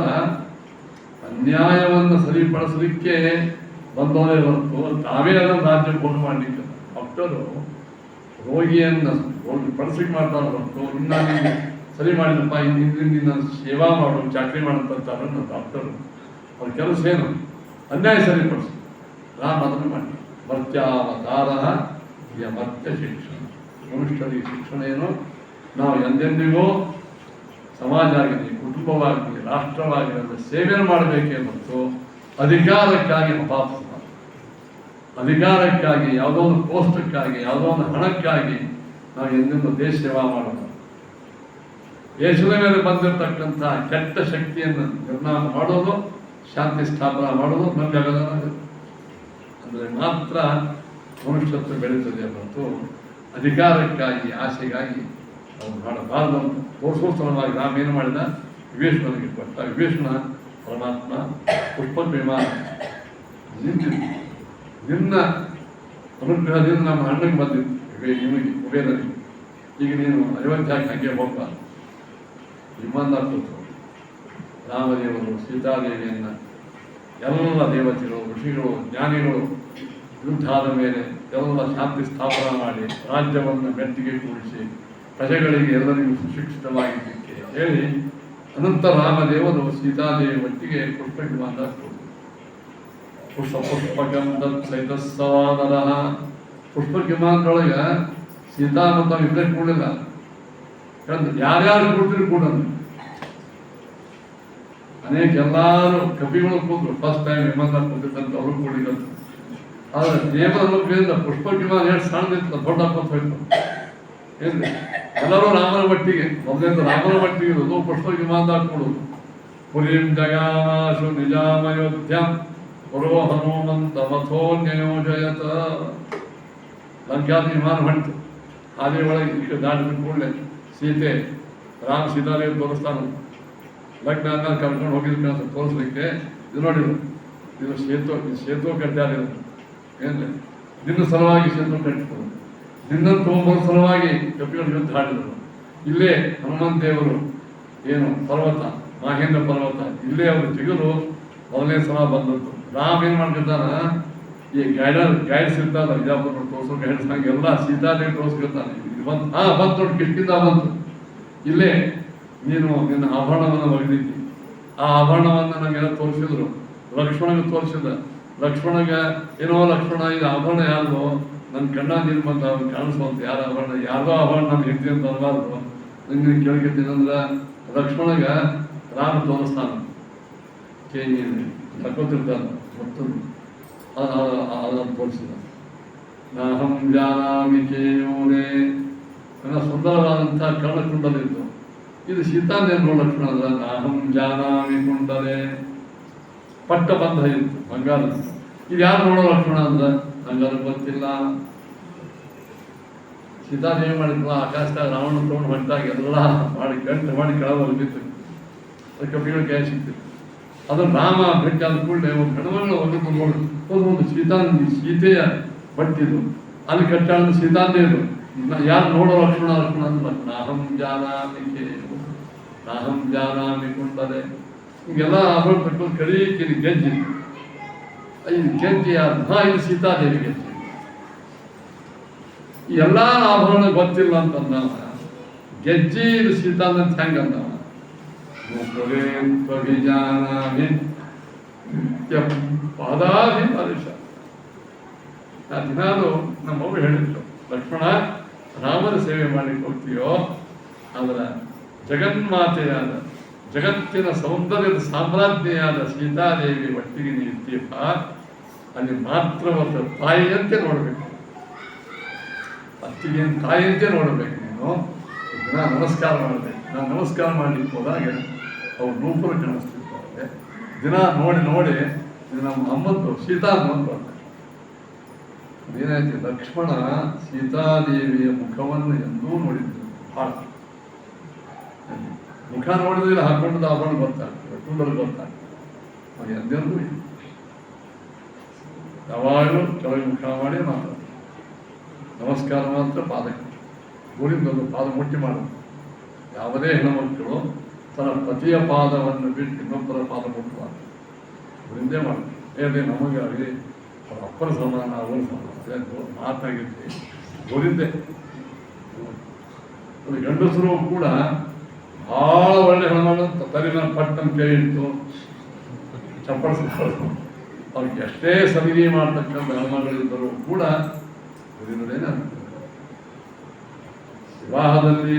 ಅನ್ಯಾಯವನ್ನು ಸರಿಪಡಿಸಲಿಕ್ಕೆ ಬಂದವರೇ ಹೊರತು ತಾವೇ ಅದನ್ನು ರಾಜ್ಯ ಭೋಗ ಮಾಡಲಿಕ್ಕೆ. ಡಾಕ್ಟರು ರೋಗಿಯನ್ನು ಪಡಿಸ್ಲಿಕ್ಕೆ ಮಾಡ್ತಾರೆ ಹೊರತು ಇನ್ನ ಸರಿ ಮಾಡಿದಪ್ಪ ಇಂದಿನ ಸೇವಾ ಮಾಡು, ಚಾಕರಿ ಮಾಡಂತಾರೆ ನನ್ನ ಡಾಕ್ಟರು. ಅವ್ರ ಕೆಲಸ ಏನು? ಅನ್ಯಾಯ ಸರಿಪಡಿಸು. ರಾಮ ಅದನ್ನು ಮಾಡಿ ಮರ್ತ್ಯಾವತಾರ ಮರ್ತ್ಯ ಶಿಕ್ಷಣ. ಮನುಷ್ಯರಿಗೆ ಶಿಕ್ಷಣ ಏನು? ನಾವು ಎಂದೆಂದಿಗೂ ಸಮಾಜ ಆಗಲಿ, ಕುಟುಂಬವಾಗಲಿ, ರಾಷ್ಟ್ರವಾಗಲಿ ಅದರ ಸೇವೆಯನ್ನು ಮಾಡಬೇಕೇ ಹೊರತು ಅಧಿಕಾರಕ್ಕಾಗಿ ಅಪಾಪ. ಅಧಿಕಾರಕ್ಕಾಗಿ, ಯಾವುದೋ ಒಂದು ಪೋಸ್ಟಕ್ಕಾಗಿ, ಯಾವುದೋ ಒಂದು ಹಣಕ್ಕಾಗಿ ನಾವು ಎಂದೆಂದು ದೇಶ ಸೇವಾ ಮಾಡೋಣ. ದೇಶದ ಮೇಲೆ ಬಂದಿರತಕ್ಕಂಥ ಕೆಟ್ಟ ಶಕ್ತಿಯನ್ನು ನಿರ್ನಾಮ ಮಾಡೋದು, ಶಾಂತಿ ಸ್ಥಾಪನ ಮಾಡೋದು ನಮ್ಗೆ ಅಂದರೆ ಮಾತ್ರ ಮನುಷ್ಯತ್ವ ಬೆಳೀತದೆ ಹೊರತು ಅಧಿಕಾರಕ್ಕಾಗಿ, ಆಸೆಗಾಗಿ ಅವ್ರು ಮಾಡಬಾರ್ದು ಅಂತ ತೋರಿಸೋ ಸಲುವಾಗಿ ರಾಮ ಏನು ಮಾಡಿದ? ವಿಭೀಷಣನಿಗೆ ಕೊಟ್ಟ. ವಿಭೀಷಣ ಪರಮಾತ್ಮ ಪುಷ್ಪಕ ವಿಮಾನ ನಿಂತಿದ್ದು ನಿನ್ನ ಅನುಗ್ರಹದಿಂದ ನಮ್ಮ ಅಣ್ಣಗೆ ಬಂದಿತ್ತು ನಿಮಗೆ ಕುಬೇರನಿಗೆ. ಈಗ ನೀನು ಅಯೋಧ್ಯಕ್ಕೆ ಹಂಗೆ ಹೋಗ್ಬಾರ್ದು. ವಿಮಾನ ಕೂತು ರಾಮದೇವರು ಸೀತಾದೇವಿಯನ್ನು ಎಲ್ಲ ದೇವತೆಗಳು, ಋಷಿಗಳು, ಜ್ಞಾನಿಗಳು ಯುದ್ಧ ಆದ ಮೇಲೆ ಎಲ್ಲ ಶಾಂತಿ ಸ್ಥಾಪನ ಮಾಡಿ ರಾಜ್ಯವನ್ನು ಮೆಟ್ಟಿಗೆ ಕೂಡಿಸಿ ಪ್ರಜೆಗಳಿಗೆ ಎಲ್ಲರಿಗೂ ಸುಶಿಕ್ಷಿತವಾಗಿದ್ದಕ್ಕೆ ಹೇಳಿ ಅನಂತ ರಾಮದೇವರು ಸೀತಾದೇವಿ ಒಟ್ಟಿಗೆ ಪುಷ್ಪ ವಿಮಾನ ಕೊಟ್ಟರು. ಪುಷ್ಪಕಂ ತೈತಸ್ಸವಾದರ ಪುಷ್ಪಕ ವಿಮಾನದೊಳಗೆ ಸೀತಾ ಮತ್ತು ಇಬ್ಬರೇ ಕೂಡಲಿಲ್ಲ. ಯಾರ್ಯಾರು ಕೂಡ್ತಿರು ಕೂಡ ಅನೇಕ ಎಲ್ಲಾರು ಕವಿಗಳು ಕೂದ್ರು. ಫಸ್ಟ್ ಟೈಮ್ ವಿಮಾನದಾಗ ಕೂತಿದ್ದಂತ ಅವರು ಕೂಡಿದಂತ. ಆದ್ರೆ ದೇವರ ಪುಷ್ಪಕ ವಿಮಾನ ಎಷ್ಟು ಸಣ್ಣದಿತ್ತು, ದೊಡ್ಡ ಹಾಕೋತ ಹೋಯ್ತು. ಏನ್ರಿ ಎಲ್ಲರೂ ರಾಮನ ಮಟ್ಟಿಗೆ ಮೊದಲಿಂದ ರಾಮನ ಮಟ್ಟಿಗೆ ಇರೋದು ಪುಷ್ಪಕ ವಿಮಾನದಾಗ ಕೂಡುದು. ಪುರೀಂ ಜಗಾಮಾಶು ನಿಜಾಮಯೋಧ್ಯಂ ಪುರೋ ಹನುಮಂತ ಮಥೋನ್ಯಯೋಜಯತ. ಲಂಕಾದ ವಿಮಾನ ಹೊಂಟು ಹಾದಿ ಒಳಗೆ ಈಗ ದಾಟಿದ ಕೂಡಲೇ ಸೀತೆ ರಾಮ ಸೀತಾದೇವಿ ತೋರಿಸ್ತಾನ. ಲಗ್ನ ಆದ್ಮೇಲೆ ಕರ್ಕೊಂಡು ಹೋಗಿದ್ವಿ ಅಂತ ತೋರಿಸ್ಲಿಕ್ಕೆ. ಇದು ನೋಡಿದ್ರು, ಇದು ಸೇತು ಕಟ್ಟಾರ. ಏನಿಲ್ಲ ನಿನ್ನ ಸಲುವಾಗಿ ಸೇತು ಕಟ್ಟಿದ್ರು, ನಿನ್ನನ್ನು ತೊಗೊಂಬರೋ ಸಲುವಾಗಿ ಕಪಿಗಳು ಯುದ್ಧ ಆಡಿದರು. ಇಲ್ಲೇ ಹನುಮಂತ ದೇವರು ಏನು ಪರ್ವತ, ಮಹೇಂದ್ರ ಪರ್ವತ, ಇಲ್ಲೇ ಅವರು ಜಿಗರು ಮೊದಲನೇ ಸಲ ಬಂದದ್ದು. ರಾಮ ಏನ್ ಮಾಡ್ತಿದ್ದಾನ, ಈ ಗೈಡ್ಸ್ ಇರ್ತಾರ ವಿಜಾಪುರ ತೋರ್ಸೋ ಗೈಡ್ಸ್ ಹಂಗೆ ಎಲ್ಲ ಸೀತಾದೇವಿ ತೋರಿಸ್ಕೊತಾನೆ. ಬಂತು ನೋಡಿ, ಕಿಷ್ಕಿಂದ ಬಂತು. ಇಲ್ಲೇ ನೀನು ನಿನ್ನ ಆಭರಣವನ್ನು ಒಗೆದಿದ್ದಿ, ಆ ಆಭರಣವನ್ನು ನಮಗೆಲ್ಲ ತೋರಿಸಿದ್ರು. ಲಕ್ಷ್ಮಣಗೆ ತೋರಿಸಿದ. ಲಕ್ಷ್ಮಣಗ ಏನೋ ಲಕ್ಷ್ಮಣ ಇದು ಆಭರಣ ಯಾರ್ದು, ನನ್ನ ಕಣ್ಣ ನೀರು ಬಂದ ಅವ್ನು ಕಾಣಿಸ್ಬಂತು. ಯಾರ ಆಭರಣ, ಯಾರ್ದೋ ಆಭರಣ ನಾನು ಹಿಡ್ತೀನಿ ಅಂತ ಅನ್ಬಾರ್ದು. ನಂಗೆ ಕೇಳ್ಕೊತೀನಿ ಅಂದ್ರೆ ಲಕ್ಷ್ಮಣಗ ರಾಮ ತೋರಿಸ್ತಾನ. ತಕ್ಕೊತಿರ್ತಾನೆ ಮತ್ತೊಂದು ಅದನ್ನು ತೋರಿಸಿದ. ನಾಹಂ ಜಾನಾಮಿ ಕೇಯೂರೇ, ನನ್ನ ಸುಂದರವಾದಂಥ ಕರ್ಣಕುಂಡಲಿತ್ತು. ಇದು ಸೀತಾದೇವಿ ಲಕ್ಷ್ಮಣ ಅಲ್ಲ. ನಾಹಂ ಜಾನಾಮಿ ಕುಂಡಲೆ, ಪಟ್ಟ ಬಂಧ ಇತ್ತು ಬಂಗಾರದ. ಇದು ಯಾರು ನೋಡೋ ಲಕ್ಷ್ಮಣ ಅಂದ್ರೆ ನಂಗದು ಗೊತ್ತಿಲ್ಲ. ಸೀತಾದೇವಿ ಮಾಡಿದ್ಲ ಆಕಾಶದಾಗ ರಾವಣ ತಗೊಂಡು ಹೊಂಟಾಗ ಎಲ್ಲ ಮಾಡಿ ಗಂಟು ಮಾಡಿ ಕೆಳಗೆ ಬಿತ್ತು. ಅದು ಕಪಿಗಳ ಕೈ ಸಿಗ್ತಿತ್ತು. ಅದನ್ನು ರಾಮ ಭೇಟಿ ಆದ ಕೂಡಲೇ ಒಂದು ಹೆಣ್ಮಗಳು ಹೋಗಿದ್ದು ನೋಡಿ ಸೀತೆಯ ಬಟ್ಟಿದ್ದು ಅಲ್ಲಿ ಕಟ್ಟಾಳ ಸೀತಾದೇವಿ. ಯಾರು ನೋಡೋ ಲಕ್ಷ್ಮಣ ಅಂದ್ರೆ ನಾಹಂ ಜಾನಾಮಿ ಕುಂಡಲೆ. ಹಿಂಗೆಲ್ಲ ಆಭರಣ ಕಟ್ಕೊಂಡು ಕರೀಕಿರಿ ಗೆಜ್ಜಿ. ಇದು ಗೆಜ್ಜೆ ಯಾರು? ಇದು ಸೀತಾದೇವಿ ಗೆಜ್ಜೆ. ಎಲ್ಲ ಆಭರಣ ಗೊತ್ತಿಲ್ಲ ಅಂತಂದವ. ಗೆಜ್ಜಿ ಇದು ಸೀತಾದಂತ ಹೆಂಗ ಅಂದವ. ಪಾದಾಧಿ ಪಾದೇಶ. ದಿನಾಲು ನಮ್ಮ ಮಗು ಹೇಳಿದ್ರು, ಲಕ್ಷ್ಮಣ ರಾಮನ ಸೇವೆ ಮಾಡ್ಲಿಕ್ಕೆ ಹೋಗ್ತೀಯೋ ಆದ್ರೆ ಜಗನ್ಮಾತೆಯಾದ ಜಗತ್ತಿನ ಸೌಂದರ್ಯದ ಸಾಮ್ರಾಜ್ಞಿಯಾದ ಸೀತಾದೇವಿ ಒಟ್ಟಿಗೆ ನೀಡ್ತೀಯಪ್ಪ, ಅಲ್ಲಿ ಮಾತ್ರ ಒಂದು ತಾಯಿಯಂತೆ ನೋಡಬೇಕು. ಅತ್ತಿಗೆ ತಾಯಿಯಂತೆ ನೋಡಬೇಕು. ನೀನು ದಿನ ನಮಸ್ಕಾರ ಮಾಡಬೇಕು. ನಾನು ನಮಸ್ಕಾರ ಮಾಡ್ಲಿಕ್ಕೆ ಹೋದಾಗ ಅವ್ರು ನೂಪುರ ಕಾಣಿಸ್ತಿರ್ತಾರೆ. ದಿನ ನೋಡಿ ನೋಡಿ ನಮ್ಮ ಅಮ್ಮದ್ದು ಸೀತಾ ಅಮ್ಮದ್ದು ಏನಾಯ್ತು, ಲಕ್ಷ್ಮಣ ಸೀತಾದೇವಿಯ ಮುಖವನ್ನು ಎಂದೂ ನೋಡಿದ್ರು. ಭಾಳ ಮುಖ ನೋಡಿದ್ರೆ ಹಾಕೊಂಡದ್ದು ಆಭರಣ ಗೊತ್ತಾಗ್ತದೆ, ಕುಂಡಲು ಗೊತ್ತಾಗ್ತದೆ. ಅದು ಎಂದೆಂದೂ ಇಲ್ಲ. ಯಾವಾಗಲೂ ಕೆಳಗೆ ಮುಖ ಮಾಡಿ ಮಾತಾಡ್ತಾರೆ. ನಮಸ್ಕಾರ ಮಾತ್ರ ಪಾದಕ್ಕೆ ಗೋರಿಂದೊಂದು ಪಾದ ಮುಟ್ಟಿ ಮಾಡೋದು. ಯಾವುದೇ ಹೆಣ್ಣುಮಕ್ಕಳು ತನ್ನ ಪತಿಯ ಪಾದವನ್ನು ಬಿಟ್ಟು ಇನ್ನೊಬ್ಬರ ಪಾದ ಮುಟ್ಟಬಾರ್ದು. ಅವರಿಂದೇ ಮಾಡೋದು. ಏನೇ ನಮಗಾಗಿ ಅವ್ರ ಅಪ್ಪನ ಸಮಾನ ಅವರ ಸಮಾನ ಮಾತಾಗಿರ್ತೀವಿ ಗೋರಿಂದೆ. ಅದು ಗಂಡಸರು ಕೂಡ ಭಾಳ ಒಳ್ಳೆ ಹೆಣ್ಮಗಳು ತಲೆ ಮೇಲೆ ಪಟ್ಟನ ಕೈ ಇಟ್ಟು ಚಪ್ಪಡಿಸ್ಕೊಳ್ಳೋದು. ಅವ್ರಿಗೆ ಎಷ್ಟೇ ಸಲಿಗೆ ಮಾಡ್ತಕ್ಕಂಥ ಹೆಣ್ಮಗಳಿದ್ದರೂ ಕೂಡ ಗುರಿನದೇನೆ ಆಗ್ತದೆ. ವಿವಾಹದಲ್ಲಿ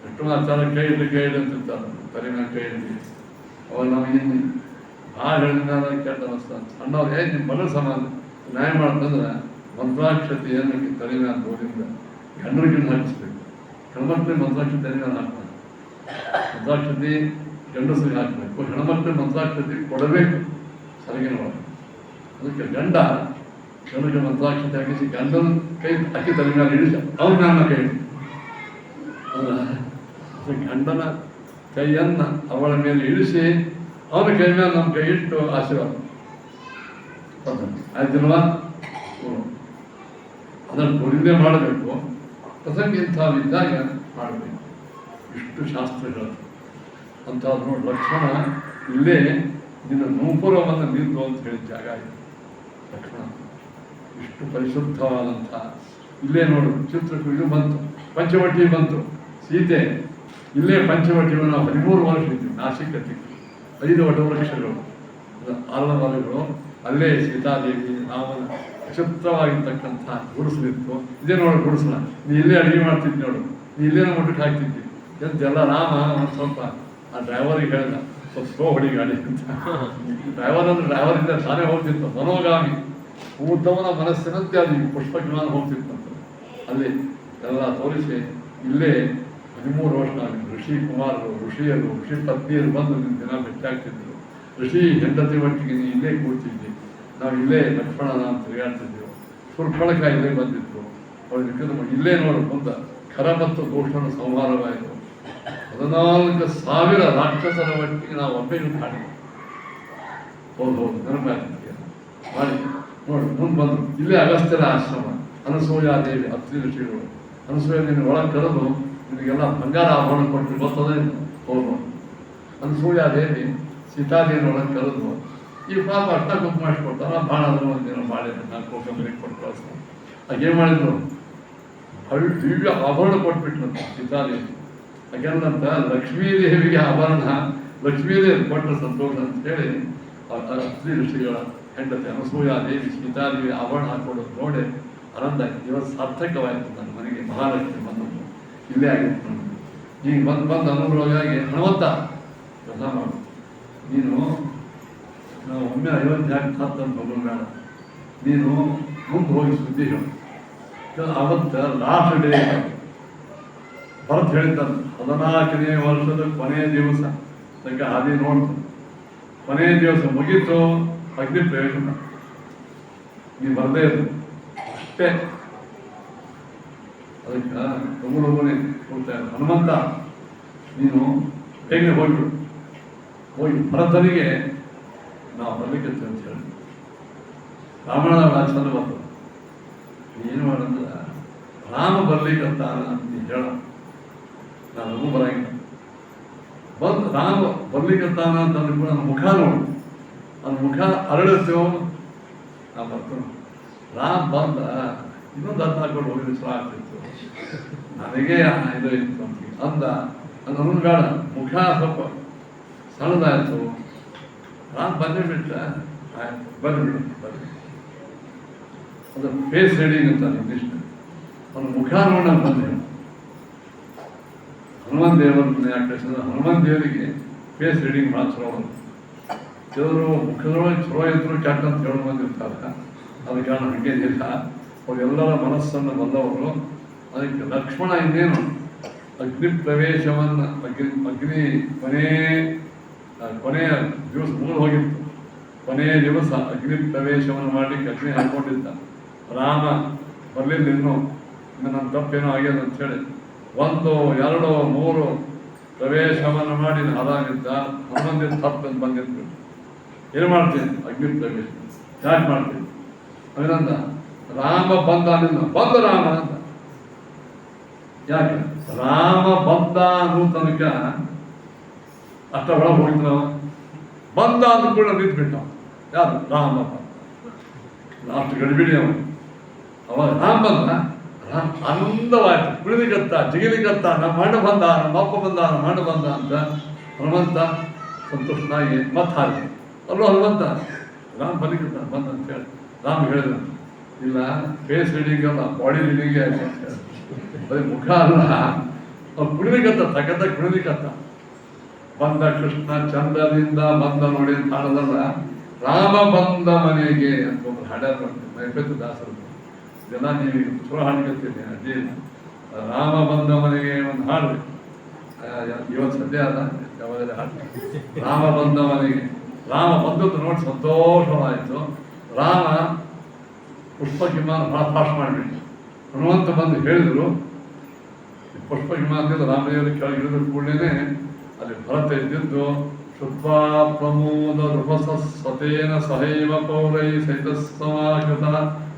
ಎಷ್ಟು ಆಚಾರ ಕೈ ಇಡ್ಲಿ ಅಂತಿರ್ತಾರೆ. ತಲೆ ಮೇಲೆ ಕೈ ಇಡ್ಲಿ ಅವಾಗ ನಮಗಿನ್ನು ಭಾಳ ಹೇಳಿದ ಕೆಟ್ಟ ಅನಿಸ್ತಾರೆ. ಸಣ್ಣವ್ರು ನಿಮ್ಮ ಮಗಳ ಸಮಾನ ನ್ಯಾಯ ಮಾಡ್ತಂದ್ರೆ ಮಂತ್ರಾಕ್ಷತೆಯನ್ನು ತಲೆ ಮೇಲೆ ಗೋರಿಂದ ಗಂಡರಿಗಿಂತ ಹಾಕಿಸ್ಬೇಕು. ಹೆಣ್ಮಕ್ಳಿಗೆ ಮಂತ್ರಾಕ್ಷತೆ ತಲೆ ಮೇಲೆ ಹಾಕ್ತಾರೆ. ಮಂತ್ರಾಕ್ಷತೆ ಗಂಡಸರಿಗೆ ಹಾಕಬೇಕು, ಹೆಣ್ಮಕ್ಳಿಗೆ ಮಂತ್ರಾಕ್ಷತೆ ಕೊಡಬೇಕು ಸರಿಗಿನ ಒಳಗೆ. ಅದಕ್ಕೆ ಗಂಡನಿಗೆ ಮಂತ್ರಾಕ್ಷತೆ ಹಾಕಿಸಿ ಗಂಡನ ಕೈ ಹಾಕಿ ತಲೆ ಮೇಲೆ ಇಳಿಸ ಅವ್ರ ನನ್ನ ಕೈ ಗಂಡನ ಕೈಯನ್ನು ಅವಳ ಮೇಲೆ ಇಳಿಸಿ ಅವನ ಕೈ ಮೇಲೆ ನಮ್ಮ ಕೈ ಇಟ್ಟು ಆಶೀರ್ವಾದ ಆಯ್ತಿಲ್ವಾ. ಅದನ್ನು ಗುರಿದೇ ಮಾಡಬೇಕು. ಪ್ರಸಂಗ ಇಂಥವಿದ್ದಾಗ ಮಾಡಬೇಕು. ಇಷ್ಟು ಶಾಸ್ತ್ರಗಳು ಅಂಥದ್ದು ನೋಡಿ. ಲಕ್ಷ್ಮಣ ಇಲ್ಲೇ ನಿನ್ನ ನೂಪುರವನ್ನು ನಿಂತು ಅಂತ ಹೇಳಿದ ಜಾಗ ಇದೆ. ಲಕ್ಷ್ಮಣ ಇಷ್ಟು ಪರಿಶುದ್ಧವಾದಂಥ ಇಲ್ಲೇ ನೋಡು. ಚಿತ್ರಕ್ಕೂ ಇದು ಬಂತು, ಪಂಚವಟಿ ಬಂತು. ಸೀತೆ ಇಲ್ಲೇ ಪಂಚವಟಿಯನ್ನು ನಾವು 13 ವರ್ಷ ಇದ್ದೀವಿ. ನಾಸಿಕಕ್ಕೆ 5 ವಟವೃಕ್ಷಗಳು, 6 ಮರಗಳು, ಅಲ್ಲೇ ಸೀತಾದೇವಿ ರಾಮನ ವಿಚಿತ್ರವಾಗಿರ್ತಕ್ಕಂಥ ಗುಡಿಸಲಿತ್ತು. ಇದೇ ನೋಡು ಗುಡಿಸಲ, ನೀ ಇಲ್ಲೇ ಅಡುಗೆ ಮಾಡ್ತಿದ್ದಿ ನೋಡು, ನೀ ಇಲ್ಲೇನೋ ಮುಟ್ಟಕ್ಕೆ ಹಾಕ್ತಿದ್ದಿ ಎಂತೆಲ್ಲ. ರಾಮ ಒಂದು ಸ್ವಲ್ಪ ಆ ಡ್ರೈವರಿಗೆ ಹೇಳಿದ, ಸ್ವಲ್ಪ ಸ್ಲೋ ಹೊಡಿ ಗಾಡಿ ಅಂತ. ಡ್ರೈವರಿಂದ ತಾನೇ ಹೋಗ್ತಿತ್ತು, ಮನೋಗಾಮಿ ಉದ್ದವನ ಮನಸ್ಸಿನಂತೆ ಅದು ಪುಷ್ಪ ವಿಮಾನ ಹೋಗ್ತಿತ್ತಂತ. ಅಲ್ಲಿ ಎಲ್ಲ ತೋರಿಸಿ ಇಲ್ಲೇ 13 ವರ್ಷ ಋಷಿ ಕುಮಾರರು, ಋಷಿಯರು, ಋಷಿ ಪತ್ನಿಯರು ಬಂದು ದಿನ ಭೇಟಿಯಾಗ್ತಿದ್ರು. ಋಷಿ ಹೆಂಡತಿ ಒಟ್ಟಿಗೆ ನೀ ಇಲ್ಲೇ ಕೂರ್ತಿದ್ವಿ, ನಾವು ಇಲ್ಲೇ ಲಕ್ಷ್ಮಣನ ತಿರುಗಾಡ್ತಿದ್ದೆವು. ಸುರ್ಪಳಕ ಇಲ್ಲೇ ಬಂದಿದ್ರು. ಅವ್ರು ಇಲ್ಲೇ ನೋಡು ಮುಂದೆ ಖರ ಮತ್ತು ದೋಷನ ಸಂಹಾರವಾಯಿತು. 14,000 ರಾಕ್ಷಸರ ಒಟ್ಟಿಗೆ ನಾವು ಒಬ್ಬೆ ಹಾಡಿ ಹೌದು ನೆನಪಾಗ್ತಿದ್ದೆ ಮಾಡಿ ನೋಡಿ. ಮುಂದೆ ಬಂದು ಇಲ್ಲೇ ಅಗಸ್ತ್ಯರ ಆಶ್ರಮ, ಅನಸೂಯಾದೇವಿ, ಅತ್ರಿ ಋಷಿಗಳು. ಅನಸೂಯಾದೇವಿ ಒಳಗೆ ಕರೆದು ನಿನಗೆಲ್ಲ ಬಂಗಾರ ಆಭರಣ ಕೊಟ್ಟು ಗೊತ್ತದೆ ಹೌದು. ಅನಸೂಯಾದೇವಿ ಸೀತಾದೇವಿ ಒಳಗೆ ಕರೆದು ಈ ಪಾಪ ಅಷ್ಟ ಗುಂಪು ಮಾಡಿಸ್ಕೊಡ್ತಾರ, ಭಾಳ ಅದನ್ನು ಒಂದಿನ ಮಾಡಿ 4 ಕಂಬರಿಗೆ ಕೊಟ್ಟು ಕಳಿಸ್ತಾರೆ. ಹಾಗೇನು ಮಾಡಿದ್ರು, ಅವಳು ದಿವ್ಯ ಆಭರಣ ಕೊಟ್ಬಿಟ್ರಂತ ಸೀತಾದೇವಿ. ಹಾಗೇನಂತ ಲಕ್ಷ್ಮೀದೇವಿಗೆ ಆಭರಣ, ಲಕ್ಷ್ಮೀದೇವಿ ಕೊಟ್ಟರೆ ಸಂತೋಷ ಅಂತ ಹೇಳಿ ಅತ್ರಿ ಋಷಿಗಳ ಹೆಂಡತಿ ಅನಸೂಯಾದೇವಿ ಸೀತಾದೇವಿ ಆಭರಣ ಹಾಕೊಳ್ಳೋದು ನೋಡಿ ಆನಂದ. ಇವತ್ತು ಸಾರ್ಥಕವಾಯಿತು ನನ್ನ ಮನೆಗೆ ಮಹಾಲಕ್ಷ್ಮಿ ಬಂದದ್ದು, ಇಲ್ಲೇ ಆಗಿತ್ತು. ಈಗ ಬಂದು ಅನುಭವವಾಗಿ ಹನುಮಂತ ಎಲ್ಲ ಮಾಡು, ನೀನು ನಾವು ಒಮ್ಮೆ 50 ಯಾಕೆ ಹತ್ತಂತ ಬೇಡ, ನೀನು ಮುಂದೆ ಹೋಗಿ ಸುದ್ದಿ ಹೇಳು. ಅವತ್ತು ಲಾಸ್ಟ್ ಡೇ ಭರತ್ ಹೇಳಿದ್ದಾನೆ, 14ನೇ ವರ್ಷದ ಕೊನೆಯ ದಿವಸ ತನಕ ಹಾದಿ ನೋಡ್ತು. ಕೊನೆಯ ದಿವಸ ಮುಗೀತು, ಅಗ್ನಿ ಪ್ರಯೋಜನ ನೀವು ಬರದೇ ಇರು ಅಷ್ಟೇ. ಅದಕ್ಕೆ ಲಗುನೆ ಹೋಗ್ತಾ ಹನುಮಂತ ನೀನು ಬೇಗನೆ ಹೋಗ್ಬಿಡು, ಹೋಗಿ ಭರತನಿಗೆ ನಾವು ಬರ್ಲಿಕ್ಕೆ ಅಂತ ಹೇಳಿ. ರಾಮಾಯಣ ಚಂದ ಬರ್ತದೆ. ಏನು ಮಾಡಂದ್ರೆ ರಾಮ ಬರ್ಲಿಕ್ಕಂತ ನೀನು ಹೇಳ, ನಾನು ಲಘು ಬರಂಗಿಲ್ಲ. ಬಂದು ರಾಮ ಬರ್ಲಿಕ್ಕಂತಾನ ಅಂತ ಕೂಡ ನನ್ನ ಮುಖ ನೋಡು, ನನ್ನ ಮುಖ ಅರಳಿಸ್ತೇವೋ ನಾ ಬರ್ತೇನೆ. ರಾಮ ಬಂದ ಇನ್ನೊಂದು ಅರ್ಥ ಹಾಕೊಂಡು ಹೋಗಿದ್ರೆ ಚಲೋ ಆಗ್ತಿತ್ತು, ನನಗೆ ಇದು ಇತ್ತು ಅಂದ. ನನ್ನ ಬೇಡ, ಮುಖ ಸ್ವಲ್ಪ ಸಣ್ಣದಾಯಿತು. ರಾಮ ಬಂದೇ ಬಿಟ್ಟ, ಆಯ್ತು ಬಂದ್ಬಿಡು ಬರ್ರಿ. ಅದು ಫೇಸ್ ರೀಡಿಂಗ್ ಅಂತ ಇಂಗ್ಲೀಷ್. ಅವನ ಮುಖ ನೋಡ ಬಂದೆ. ಹನುಮಂತ ದೇವರನ್ನ ಯಾಕೆ ಹನುಮಂತ ದೇವರಿಗೆ ಫೇಸ್ ರೀಡಿಂಗ್ ಭಾಳ ಚಲೋ ಬಂತು. ಕೆಲವರು ಮುಖದೊಳಗೆ ಚಲೋ ಇದ್ರು ಕೆಟ್ಟ ಅಂತ ಹೇಳಿ ಬಂದಿರ್ತಾರೆ, ಅದ ಕಾರಣ ಹಂಗೇನಿಲ್ಲ. ಅವರೆಲ್ಲರ ಮನಸ್ಸನ್ನು ಬಂದವರು. ಅದಕ್ಕೆ ಲಕ್ಷ್ಮಣ ಇನ್ನೇನು ಅಗ್ನಿ ಪ್ರವೇಶವನ್ನು ಅಗ್ನಿ ಕೊನೆಯ ದಿವಸ ಮೂರು ಹೋಗಿತ್ತು. ಕೊನೆಯ ದಿವಸ ಅಗ್ನಿ ಪ್ರವೇಶವನ್ನು ಮಾಡಲಿಕ್ಕೆ ಅಗ್ನಿ ಹಾಕೊಂಡಿದ್ದ. ರಾಮ ಬರಲಿಲ್ಲ ಇನ್ನೂ ನನ್ನ ತಪ್ಪೇನೋ ಆಗ್ಯದ ಅಂತ ಹೇಳಿ 1, 2, 3 ಪ್ರವೇಶವನ್ನು ಮಾಡಿ ಹಾದಾಗಿದ್ದ. ಹನುಮಂದಿನ ತಪ್ಪಂತ ಬಂದಿದ್ದು. ಏನು ಮಾಡ್ತೀನಿ ಅಗ್ನಿ ಪ್ರವೇಶ ಯಾಕೆ ಮಾಡ್ತೀನಿ ಅವಿನಂದ. ರಾಮ ಬಂದ ನಿನ್ನ ಬಂದ ರಾಮ ಅಂತ. ಯಾಕೆ ರಾಮ ಬಂದ ಅನ್ನೋ ತನಕ ಅಷ್ಟ ಒಳಗೆ ಹೋಗಿದ್ರು. ಬಂದ ಅಂದ ಕೂಡ ನಿಂತ್ಬಿಟ್ಟ. ಯಾರು ರಾಮ ಬಂದ. ಲಾಸ್ಟ್ ಗಡಿಬಿಡಿ ಅವಾಗ ರಾಮ ಬಂದ. ಆನಂದವಾಯ್ತು, ಕುಳಿಲಿಕತ್ತ ಜಿಗಿಲಿಕತ್ತ, ನಮ್ಮ ಮಣ್ಣು ಬಂದ, ನಮ್ಮ ಅಪ್ಪ ಬಂದ, ನಮ್ಮ ಮಣ್ಣು ಬಂದ ಅಂತ ಹನುಮಂತ ಸಂತೋಷನಾಗಿ ಮತ್ತೆ ಹಾಗೆ ಅಲ್ಲೋ ಹನುಮಂತ ರಾಮ ಬಲಿಕತ್ತ ಬಂದ ಅಂತ ಹೇಳಿ ರಾಮ ಹೇಳಿದ. ಇಲ್ಲ ಫೇಸ್ ರೀಡಿಂಗ್ ಅಲ್ಲ, ಬಾಡಿ ರೀಡಿಂಗೇ ಆಯ್ತು ಅಂತ ಹೇಳಿ. ಬರೀ ಮುಖ ಅಲ್ಲ, ಅವ್ರು ಕುಣಿಲಿಕತ್ತ ತಗದ ಕುಣಿಲಿಕತ್ತ. ಬಂದ ಕೃಷ್ಣ ಚಂದದಿಂದ ಬಂದ ನೋಡಿ ಅಂತ ಹಾಡೋದಲ್ಲ, ರಾಮ ಬಂದ ಮನೆಗೆ ಅಂತ ಒಂದು ಹಾಡ್ಯಾರ ನೈಪೇತ ದಾಸರು. ಜನ ನೀವು ಚಲೋ ಹಾಡ್ಕೊತೀನಿ ಅಡ್ಡಿ ಇಲ್ಲ. ರಾಮ ಬಂದ ಮನೆಗೆ ಒಂದು ಹಾಡು ಇವತ್ತು ಸದ್ಯ ಅಲ್ಲ, ಯಾವಾಗಲೇ ಹಾಡು. ರಾಮ ಬಂದ ಮನೆಗೆ, ರಾಮ ಬಂದದ್ದು ನೋಡಿ ಸಂತೋಷವಾಯಿತು. ರಾಮ ಪುಷ್ಪ ವಿಮಾನ ಭಾಳ ಫಾಸ್ಟ್ ಮಾಡಿಬಿಟ್ಟು ಹನುಮಂತ ಬಂದು ಹೇಳಿದ್ರು. ಪುಷ್ಪ ವಿಮಾನದಿಂದ ರಾಮದೇವರು ಕೆಳಗೆ ಇಳಿದ ಕೂಡಲೇ ಅಲ್ಲಿ ಭರತ ಇದ್ದಿದ್ದು. ಶುದ್ಧಾ ಪ್ರಮೋದ ರೂಪಸ ಸತೇನ ಸಹೈವ ಪೌರೈ ಸಹಿತ ಸಮಾಕೃತ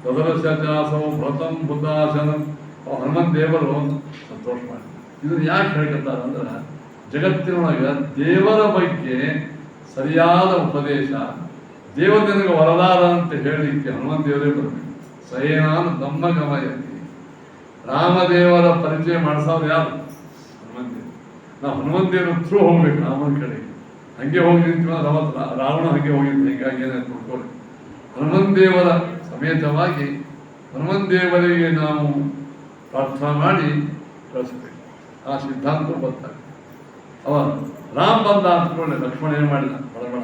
ತದರಸ್ಯಾಸೌ ಭೃತಂ ಬುದ್ಧಾಸನ. ಹನುಮಂತ ದೇವರು ಸಂತೋಷ ಮಾಡಿ. ಇದನ್ನು ಯಾಕೆ ಹೇಳ್ಕೊತಾರೆ ಅಂದ್ರೆ, ಜಗತ್ತಿನೊಳಗೆ ದೇವರ ಬಗ್ಗೆ ಸರಿಯಾದ ಉಪದೇಶ, ದೇವರು ನಿನಗೆ ವರದಾರ ಅಂತ ಹೇಳಲಿಕ್ಕೆ ಹನುಮಂತ ದೇವರೇ ಬರಬೇಕು. ಸಯೇನಾನು ನಮ್ಮ ಗಮಯತಿ. ರಾಮದೇವರ ಪರಿಚಯ ಮಾಡಿಸೋರು ಯಾರು? ಹನುಮಂತ ದೇವರು. ನಾವು ಹನುಮಂತ ದೇವರ ಥ್ರೂ ಹೋಗ್ಬೇಕು ರಾಮನ ಕಡೆಗೆ. ಹಂಗೆ ಹೋಗಿ ನಿಂತು ರಾವಣ ಹಂಗೆ ಹೋಗಿದ್ದು, ಹೀಗಾಗಿ ಏನಾಯ್ತು ನೋಡ್ಕೊಳ್ಳಿ. ಹನುಮಂತೇವರ ಸಮೇತವಾಗಿ ಹನುಮಂತೇವರಿಗೆ ನಾವು ಪ್ರಾರ್ಥನಾ ಮಾಡಿ ಕಳಿಸ್ಬೇಕು. ಆ ಸಿದ್ಧಾಂತ ಬರ್ತಾರೆ. ಅವ ರಾಮ ಬಂದ ಅಂದ್ಕೊಂಡೆ ಲಕ್ಷ್ಮಣ ಏನು ಮಾಡಿದ? ಬಡಬಡ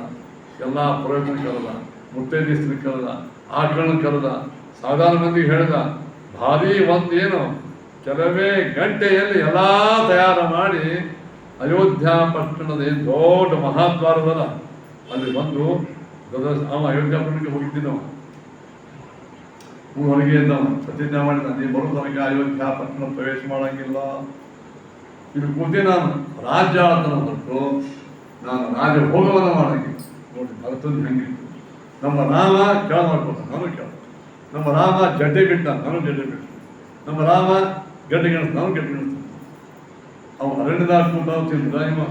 ಎಲ್ಲ ಪುರೋಹಿತನ ಕರೆದ, ಮುತ್ತೈದೆಸ್ತ್ರಿಗೆ ಕರೆದ, ಆಕಳನ್ನ ಕರೆದ, ಸಾಧಾರಣ ಮಂದಿಗೆ ಹೇಳಿದ. ಭಾರಿ ಒಂದೇನು ಕೆಲವೇ ಗಂಟೆಯಲ್ಲಿ ಎಲ್ಲ ತಯಾರು ಮಾಡಿ ಅಯೋಧ್ಯ ಪಟ್ಟಣದ ದೊಡ್ಡ ಮಹಾದ್ವಾರದಲ್ಲ ಅಲ್ಲಿ ಬಂದು ಅವ ಅಯೋಧ್ಯ ಪಟ್ಟಣಕ್ಕೆ ಹೋಗಿದ್ದೀನವ ಹೊರಗೆ ಇದ್ದವ ಪ್ರತಿಜ್ಞೆ ಮಾಡಿದ, ನೀವು ಬರೋ ತನಕ ಅಯೋಧ್ಯ ಪಟ್ಟಣ ಪ್ರವೇಶ ಮಾಡಂಗಿಲ್ಲ. ಇದು ಕೂತಿ ನಾನು ರಾಜ್ಯ ಆಳ್ತನ ಹೊರಟು ನಾನು ರಾಜ ಭೋಗವನ್ನು ಮಾಡಂಗಿಲ್ಲ. ನೋಡಿ ಭರತನ ಹೆಂಗಿತ್ತು. ನಮ್ಮ ರಾಮ ಕೆಳ ಮಾಡ್ಕೊಂಡ, ನಾನು ಕೆಳ. ನಮ್ಮ ರಾಮ ಜಡ್ಡೆ ಬಿಟ್ಟ, ನಾನು ಜಡ್ಡೆ ಬಿಟ್ಟ. ನಮ್ಮ ರಾಮ ಗಡ್ಡೆ ಗೆಣಿಸ್, ನಾನು ಗಡ್ಡೆ ಗೆಣಿಸ್ತಾನೆ. ಅವ ಅರಣ್ಯದಾಗ ಕೂತ ತಿಂದ ಇವ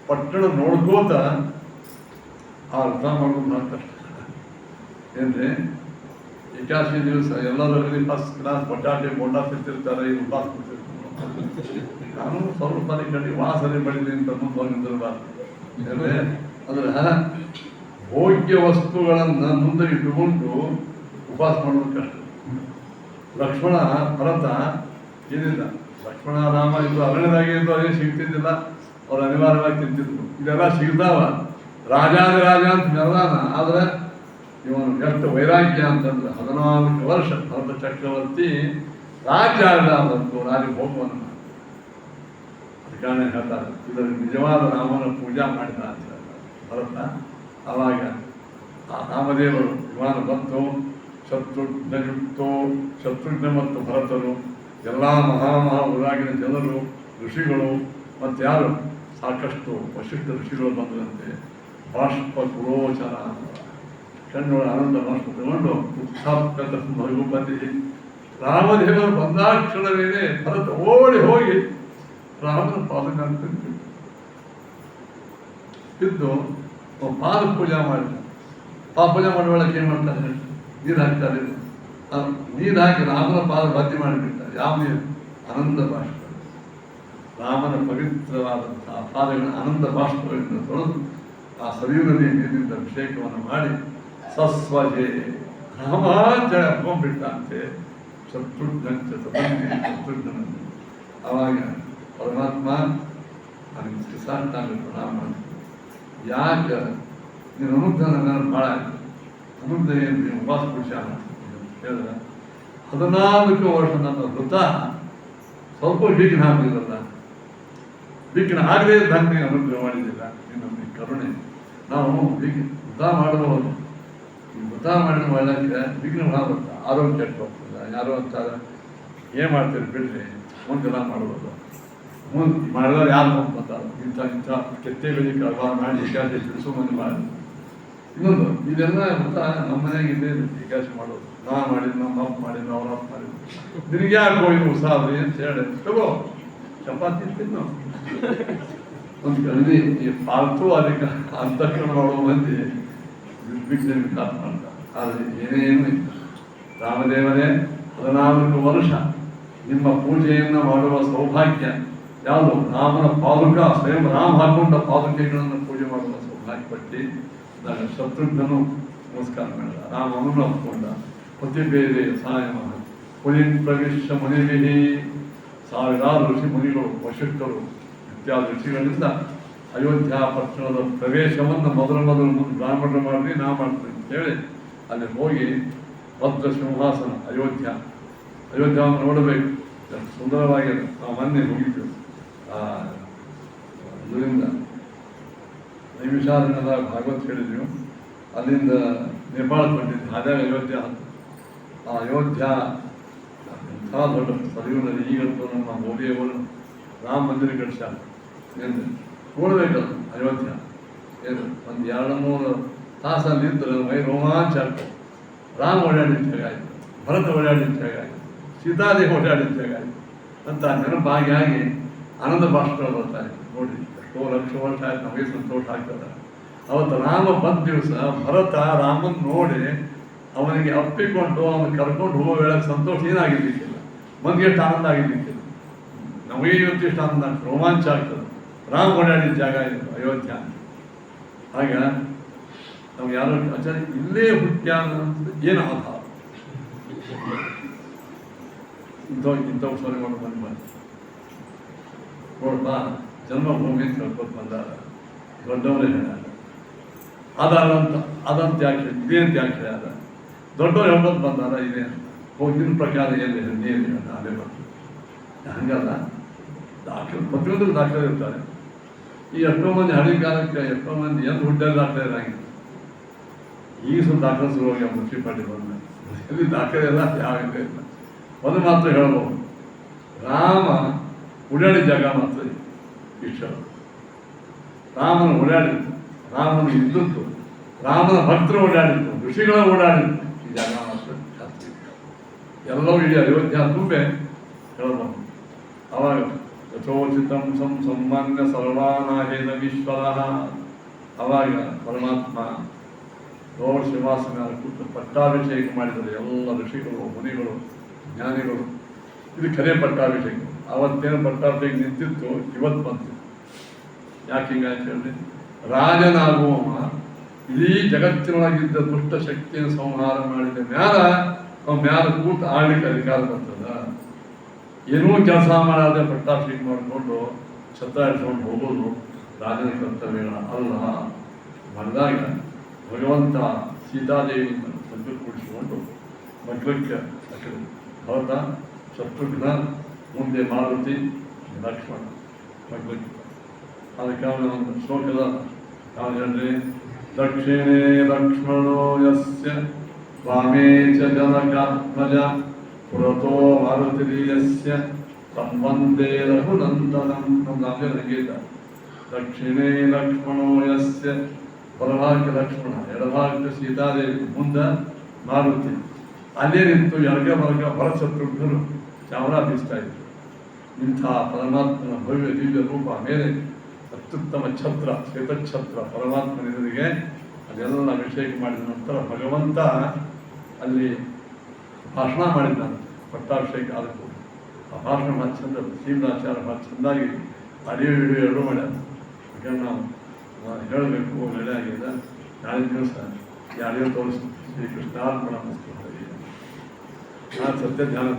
ಪಟ್ಟಣ ನೋಡ್ಕೋತ ಆ ಅರ್ಥ ಮಾಡೋದು ಭಾಳ ಕಷ್ಟ. ಏನ್ರಿ ಏಕಾದಶಿ ದಿವಸ ಎಲ್ಲರಲ್ಲಿ ಫಸ್ಟ್ ಕ್ಲಾಸ್ ಬಟಾಟೆ ಬೋಂಡ ತಿಂತಿರ್ತಾರೆ, ಇದು ಉಪವಾಸ ಕೊಡ್ತಿರ್ತಾರೆ. ನಾನು ಸ್ವಲ್ಪ ಕಡೆ ವಾಸನೆ ಬಡಿಲಿ ಅಂತ ಮುಂದುವರಿದಿರಬಾರ್ದು. ಅಂದ್ರೆ ಭೋಗ್ಯ ವಸ್ತುಗಳನ್ನು ಮುಂದೆ ಇಟ್ಟುಕೊಂಡು ಉಪವಾಸ ಮಾಡೋದು ಕಷ್ಟ. ಲಕ್ಷ್ಮಣ ಭರತ ಏನಿಲ್ಲ, ಲಕ್ಷ್ಮಣ ರಾಮ ಇದು ಅರಣ್ಯದಾಗೆ ಇದ್ದು ಅದೇ ಸಿಗ್ತಿದ್ದಿಲ್ಲ, ಅವ್ರು ಅನಿವಾರ್ಯವಾಗಿ ತಿಂತಿದ್ರು. ಇದೆಲ್ಲ ಸಿಗ್ತಾವ ರಾಜಾದಿರಾಜ ಅಂತ ಮೆರದಾನ. ಆದ್ರೆ ಇವನು ಎಷ್ಟು ವೈರಾಗ್ಯ ಅಂತಂದ್ರೆ 14 ವರ್ಷ ಭರತ ಚಕ್ರವರ್ತಿ ರಾಜ್ಯ ಆಡಲಾರ್ದಂತು ರಾಜಭೋಗವನ್ನು ಅದಕ್ಕೆ ಹೇಳ್ತಾರೆ ಇದರ ನಿಜವಾದ ರಾಮನ ಪೂಜಾ ಮಾಡಿದ ಅಂತ ಹೇಳ್ತಾರೆ ಭರತ. ಆವಾಗ ಆ ರಾಮದೇವರು ವಿಮಾನ ಬಂತು, ಶತ್ರುಘ್ನ ಮತ್ತು ಭರತರು ಎಲ್ಲ ಮಹಾ ಊರಾಗಿನ ಜನರು, ಋಷಿಗಳು ಮತ್ತು ಯಾರು ಸಾಕಷ್ಟು ವಶಿಷ್ಠ ಋಷಿಗಳು ಬಂದಂತೆ ಬಾಷ್ಪ ಕುರೋಚನ ಕಣ್ಣೊಳ ಆನಂದ ಬಾಷ್ಪ ತಗೊಂಡು ಉತ್ಥಾಪಕ ಭಗವತಿ ರಾಮದೇವರು ಬಂದಾಕ್ಷಣವೇನೆ ಭರತ ಓಡಿ ಹೋಗಿ ರಾಮನ ಪಾದಕ ಇದ್ದು ಪಾದ ಪೂಜಾ ಮಾಡಿದ. ಪೂಜೆ ಮಾಡುವಳಕ್ಕೆ ಏನು ಮಾಡ್ತಾರೆ? ನೀರು ಹಾಕ್ತಾರೆ. ನೀರು ಹಾಕಿ ರಾಮನ ಪಾದ ಭರ್ತಿ ಮಾಡಿಬಿಡ್ತಾರೆ. ಯಾವ ನೀರು? ಆನಂದ ಬಾಷ್ಪ. ರಾಮನ ಪವಿತ್ರವಾದಂತಹ ಪಾದಗಳನ್ನು ಆನಂದ ಬಾಷ್ಪಗಳಿಂದ ತೊಳೆದು ಆ ಸರಿಯು ನದಿಯ ನೀರಿನಿಂದ ಅಭಿಷೇಕವನ್ನು ಮಾಡಿ ಸಸ್ವಜೆ ರಾಮಾಂಜನ ಹಾಕೊಂಡ್ಬಿಟ್ಟಂತೆ ಶತ್ರುಘ್ನಂತೆ. ಅವಾಗ ಪರಮಾತ್ಮ ನನಗೆ ಸಾಷ್ಟಾಗಬೇಕು ರಾಮ. ಯಾಕೆ ನೀನು ಅನುಗ್ರಹ ನಾನು ಭಾಳ ಆಯ್ತು. ಅನುಗ್ರಹ ಏನು ನೀವು ಉಪವಾಸ ಪುರುಷ ಹೇಳಿದ್ರೆ 14 ವರ್ಷ ನನ್ನ ವೃತ ಸ್ವಲ್ಪ ವಿಘ್ನ ಆಗಲಿಲ್ಲ. ವಿಘ್ನ ಆಗದೇ ಇದ್ದಂಗೆ ನೀನು ಅನುಗ್ರಹ ಮಾಡಿದ್ದಿಲ್ಲ. ನಿನ್ನ ಕರುಣೆ. ನಾವು ವೃತ ಮಾಡಬಹುದು. ಈ ವೃತ ಮಾಡಿದ ಮಾಡಕ್ಕೆ ವಿಘ್ನ ಭಾಳ ಬರ್ತದೆ. ಆರೋಗ್ಯ ಕೆಟ್ಟು ಹೋಗ್ತದೆ. ಯಾರೋ ಅಂತಾರೆ ಏನು ಮಾಡ್ತೀರಿ ಬಿಡ್ರಿ, ಮುಂದೆಲ್ಲ ಮಾಡ್ಬೋದು. ಮುಂದೆ ಮಾಡಿದವ್ರು ಯಾರು ಮುಂದೆ ಬರ್ತಾರೆ? ಇಂಥ ಕೆತ್ತೆಗಳಿಗೆ ಕಳವಾರ ಮಾಡಿ ಏಕಾದಶಿ ಬಿಡಿಸೋ ಮಂದಿ ಮಾಡಿ. ಇನ್ನೊಂದು ಇದೆಲ್ಲ ವೃತ ನಮ್ಮ ಮನೆಯಾಗ ಇಲ್ಲೇ ಏಕಾದಶಿ ಮಾಡೋದು. ನಾ ಮಾಡಿದ್ದು, ನಮ್ಮ ಅಪ್ಪ ಮಾಡಿದ್ದು, ಅವ್ರ ಅಪ್ಪ ಮಾಡಿದ್ದು. ನಿನಗೆ ಯಾಕೆ ಹೋಗಿ ಉತ್ಸಾಹ ಅಂತ ಹೇಳಿ ತಗೋ ಚಪಾತಿ ತಿನ್ನು. ಒಂದು ಕಲ್ವಿ ಈ ಪಾಲ್ತು ಅದಕ್ಕೆ ಅಂತಃಕರಣ ಮಾಡುವ ಮಂದಿ ವಿಘ್ನ ವಿಕಾಸ ಮಾಡ್ತಾರೆ. ಆದರೆ ಏನೇನು ಇಲ್ಲ. ರಾಮದೇವರೇ 14 ವರ್ಷ ನಿಮ್ಮ ಪೂಜೆಯನ್ನು ಮಾಡುವ ಸೌಭಾಗ್ಯ ಯಾವುದು? ರಾಮನ ಪಾದುಕ, ಸ್ವಯಂ ರಾಮ ಹಾಕೊಂಡ ಪಾದುಕೆಗಳನ್ನು ಪೂಜೆ ಮಾಡುವ ಸೌಭಾಗ್ಯ ಪಟ್ಟಿ ನಾನು ಶತ್ರುಘ್ನನು ನಮಸ್ಕಾರ ಮಾಡಿದ. ರಾಮನನ್ನು ಹಾಕೊಂಡ ಪ್ರತಿಭೇದೆ ಸಾಯಮ ಪುಲಿನ್ ಪ್ರವಿಶ್ಯ ಮುನಿವಿಹಿ ಸಾವಿರಾರು ಋಷಿ ಮುನಿಗಳು, ವಶಿಷ್ಠರು ಇತ್ಯಾದಿ ಋಷಿಗಳಿಂದ ಅಯೋಧ್ಯ ಪಟ್ಟಣದ ಪ್ರವೇಶವನ್ನು ಮೊದಲು ಬ್ರಾಹ್ಮಣರು ಮಾಡಿ ನಾ ಮಾಡ್ತೀನಿ ಅಂತೇಳಿ ಅಲ್ಲಿ ಹೋಗಿ ಭದ್ರ ಸಿಂಹಾಸನ ಅಯೋಧ್ಯವನ್ನು ನೋಡಬೇಕು. ಎಷ್ಟು ಸುಂದರವಾಗಿದೆ. ನಾವು ಮೊನ್ನೆ ಹೋಗಿದ್ದೆವು. ಇದರಿಂದ ನೈಮಿಷಾರಣ್ಯದ ಭಾಗವತ್ ಹೇಳಿದೆವು. ಅಲ್ಲಿಂದ ನೇಪಾಳ ಬಂದಿದ್ದು ಹಾಗಾಗಿ ಅಯೋಧ್ಯ ಅಂತ. ಆ ಅಯೋಧ್ಯ ಎಂಥ ದೊಡ್ಡ ಸರಿಯೂ ನದಿ. ಈಗಂತೂ ನಮ್ಮ ಮೋದಿಯವರು ರಾಮ ಮಂದಿರ ಕಟ್ಟಿಸ್ಯಾರ. ಏನು ನೋಡಬೇಕಲ್ಲ ಅಯೋಧ್ಯ. ಏನು ಒಂದು 2-3 ತಾಸಲ್ಲಿ ನಿಂತು ಮೈ ರೋಮಾಂಚ ಆಗ್ತದೆ. ರಾಮ ಓಡಾಡಿದ ಜಾಗ ಆಯಿತು, ಭರತ ಓಡಾಡಿದ ಜಾಗ ಆಯಿತು, ಸೀತಾದೇವಿ ಓಡಾಡಿದ ಜಾಗ ಆಯಿತು ಅಂತ ನೆನಪಾಗಿ ಆಗಿ ಆನಂದ ಭಾಷೆಗಳು ಬರ್ತಾರೆ. ನೋಡಿ ಎಷ್ಟೋ ಲಕ್ಷ ವರ್ಷ ಆಯ್ತು, ನಮಗೆ ಸಂತೋಷ ಆಗ್ತದೆ. ಅವತ್ತು ರಾಮ ಬಂದ ದಿವಸ ಭರತ ರಾಮನ್ ನೋಡಿ ಅವನಿಗೆ ಅಪ್ಪಿಕೊಂಡು ಅವನು ಕರ್ಕೊಂಡು ಹೋಗೋ ವೇಳೆ ಸಂತೋಷ ಏನಾಗಿರ್ಲಿಕ್ಕಿಲ್ಲ. ಮಂದಿಗೆ ಎಷ್ಟು ಆನಂದ ಆಗಿರ್ಲಿಕ್ಕಿಲ್ಲ. ನಮಗೆ ಇವತ್ತು ಎಷ್ಟು ಆನಂದ ಆಗ್ತದೆ, ರೋಮಾಂಚ ಆಗ್ತದೆ. ರಾಮ ಓಡಾಡಿದ ಜಾಗ ಇದು ಅಯೋಧ್ಯ. ಆಗ ನಾವು ಯಾರು ಆಚಾರ್ಯ ಇಲ್ಲೇ ಹುಟ್ಟ್ಯಾನ ಅಂತ ಏನು ಆಧಾರ ಇಂಥವು ಸರಿ ಮಾಡಿ ಬಂದು ನೋಡ್ಬಾ ಜನ್ಮಭೂಮಿ ಅಂತ ಹೇಳ್ಕೊತ ಬಂದಾಗ ದೊಡ್ಡವರೇ ಹೇಳ್ಯಾರ ಆಧಾರ ಅಂತ ಅದಂತ ಯಾಕೆ ಇದೇ ಅಂತ ಯಾಕೆ ಹೇಳ್ಯಾರ ದೊಡ್ಡವ್ರು ಹೇಳ್ಕೊತ ಬಂದಾರ ಇದೇ ಹೋಗಿನ ಪ್ರಕಾರ ಏನಿದೆ ನೀನು ಅದೇ ಬರ್ತದೆ ಹಂಗಲ್ಲ ದಾಖಲೆ ಪ್ರತಿಯೊಂದು ದಾಖಲೆ ಇರ್ತಾರೆ ಈ ಎಷ್ಟೋ ಮಂದಿ ಹಳಿ ಕಾಲಕ್ಕೆ ಎಷ್ಟೋ ಮಂದಿ ಎಂದು ಹುಟ್ಟಲ್ಲಿ ದಾಖಲೆ ಇರಂಗಿಲ್ಲ ಈಗ ಸ್ವಲ್ಪ ದಾಖಲೆ ಶುರುವಾಗಿ ಮುನ್ಸಿಪಾಲ್ಟಿ ಬಂದ ಇಲ್ಲಿ ದಾಖಲೆ ಎಲ್ಲ ಯಾವಿಲ್ಲ ಇಲ್ಲ ಒಂದು ಮಾತ್ರ ಹೇಳ್ಬೋದು ರಾಮ ಓಡಾಡಿದ ಜಾಗ ಮಾತ್ರ ಇಷ್ಟ ರಾಮನ ಓಡಾಡಿದ್ದು ರಾಮನ ಇದ್ದದ್ದು ರಾಮನ ಭಕ್ತರು ಓಡಾಡಿದ್ದು ಋಷಿಗಳ ಓಡಾಡಿದ್ದು ಈ ಜಾಗ ಮಾತ್ರ ಜಾಸ್ತಿ ಎಲ್ಲವೂ ಇಡೀ ಅಯೋಧ್ಯ ತುಂಬೆ ಹೇಳ್ಬೋದು ಅವಾಗ ಯಥೋಚಿತಂ ಸಂಮಾನ್ಯ ಸರ್ವಾನಾಹೇನ ಈಶ್ವರ ಅವಾಗ ಪರಮಾತ್ಮ ಗೌರ ಶ್ರೀವಾಸನ ಕೂತು ಪಟ್ಟಾಭಿಷೇಕ ಮಾಡಿದರೆ ಎಲ್ಲ ಋಷಿಗಳು ಮುನಿಗಳು ಜ್ಞಾನಿಗಳು ಇದು ಖರೆ ಪಟ್ಟಾಭಿಷೇಕ ಅವತ್ತೇನು ಪಟ್ಟಾಭಿಷೇಕ ನಿಂತಿತ್ತು ಇವತ್ತು ಬಂತು ಯಾಕೆ ಹಿಂಗಾಯ್ತು ಹೇಳಿ ರಾಜನಾಗುವ ಇಡೀ ಜಗತ್ತಿನೊಳಗಿದ್ದ ದುಷ್ಟ ಶಕ್ತಿಯನ್ನು ಸಂಹಾರ ಮಾಡಿದ ಮ್ಯಾಲ ಅವ ಮ್ಯಾಲ ಕೂತು ಆಳ್ಲಿಕ್ಕೆ ಅಧಿಕಾರ ಬರ್ತದ ಏನೂ ಕೆಲಸ ಮಾಡಾದ್ರೆ ಪಟ್ಟಾಭಿಷೇಕ ಮಾಡಿಕೊಂಡು ಛತ್ರ ಇಟ್ಕೊಂಡು ಹೋಗೋದು ರಾಜನ ಕರ್ತವ್ಯ ಅಲ್ಲ ಮಾಡಿದಾಗ ಭಗವಂತ ಸೀತಾದೇವಿಯಿಂದ ಮಕ್ಕಳು ಕೂಡಿಸಿಕೊಂಡು ಮಕ್ಕಳಕ್ಕೆ ಹೌದಾ ಶತ್ರುಘ್ನ ಮುಂದೆ ಮಾರುತಿ ಲಕ್ಷ್ಮಣ ಮಕ್ಕಳಿಗೆ ಅದಕ್ಕೆ ಒಂದು ಶ್ಲೋಕದ ನಾವು ಹೇಳ್ರಿ ದಕ್ಷಿಣೇ ಲಕ್ಷ್ಮಣೋ ಯಸ್ಯ ವಾಮೇ ಚ ಜನಕಾತ್ಮಜ ಪುರತೋ ಮಾರುತಿರ್ಯಸ್ಯ ಸಂಬಂಧೇ ರಘುನಂದನಂ ನಮಗೆ ಸಂಗೀತ ದಕ್ಷಿಣೇ ಲಕ್ಷ್ಮಣೋ ಯಸ್ಯ ಬಲಭಾಗಕ್ಕೆ ಲಕ್ಷ್ಮಣ ಎಡಭಾಗಕ್ಕೆ ಸೀತಾದೇವಿ ಮುಂದೆ ಮಾರುತಿ ಅಲ್ಲೇ ನಿಂತು ಎಡಗ ಬಲಗ ಹೊರ ಶತ್ರುಘ್ನರು ಚಾಮರ ಬೀಸ್ತಾ ಇದ್ರು ಇಂಥ ಪರಮಾತ್ಮನ ಭವ್ಯ ದಿವ್ಯ ರೂಪ ಮೇಲೆ ಅತ್ಯುತ್ತಮ ಛತ್ರ ಶ್ವೇತಛತ್ರ ಪರಮಾತ್ಮನಿಗೆ ಅದೆಲ್ಲ ಅಭಿಷೇಕ ಮಾಡಿದ ನಂತರ ಭಗವಂತ ಅಲ್ಲಿ ಭಾಷಣ ಮಾಡಿದ್ದಾನೆ ಪಟ್ಟಾಭಿಷೇಕ ಅದಕ್ಕೂ ಆ ಭಾಷಣ ಭಾಳ ಚಂದ ಶ್ರೀಮದಾಚಾರ ಭಾಳ ಚೆಂದಾಗಿ ಅಡಿಯೋ ಹಿಡಿಯೋ ಎರಡು ಮಾಡ್ಯಾರ ಯಾಕಂದ್ರೆ ನಾವು ಹೇಳಬೇಕು ಒಳ್ಳೆ ಆಗಿದೆ ನಾಳೆ ದಿವಸ ಯಾರಿಗೂ ತೋರಿಸ್ತೀವಿ ಶ್ರೀಕೃಷ್ಣಾರ್ಪಣ ಮಸ್ತು ಸತ್ಯ ಧ್ಯಾನ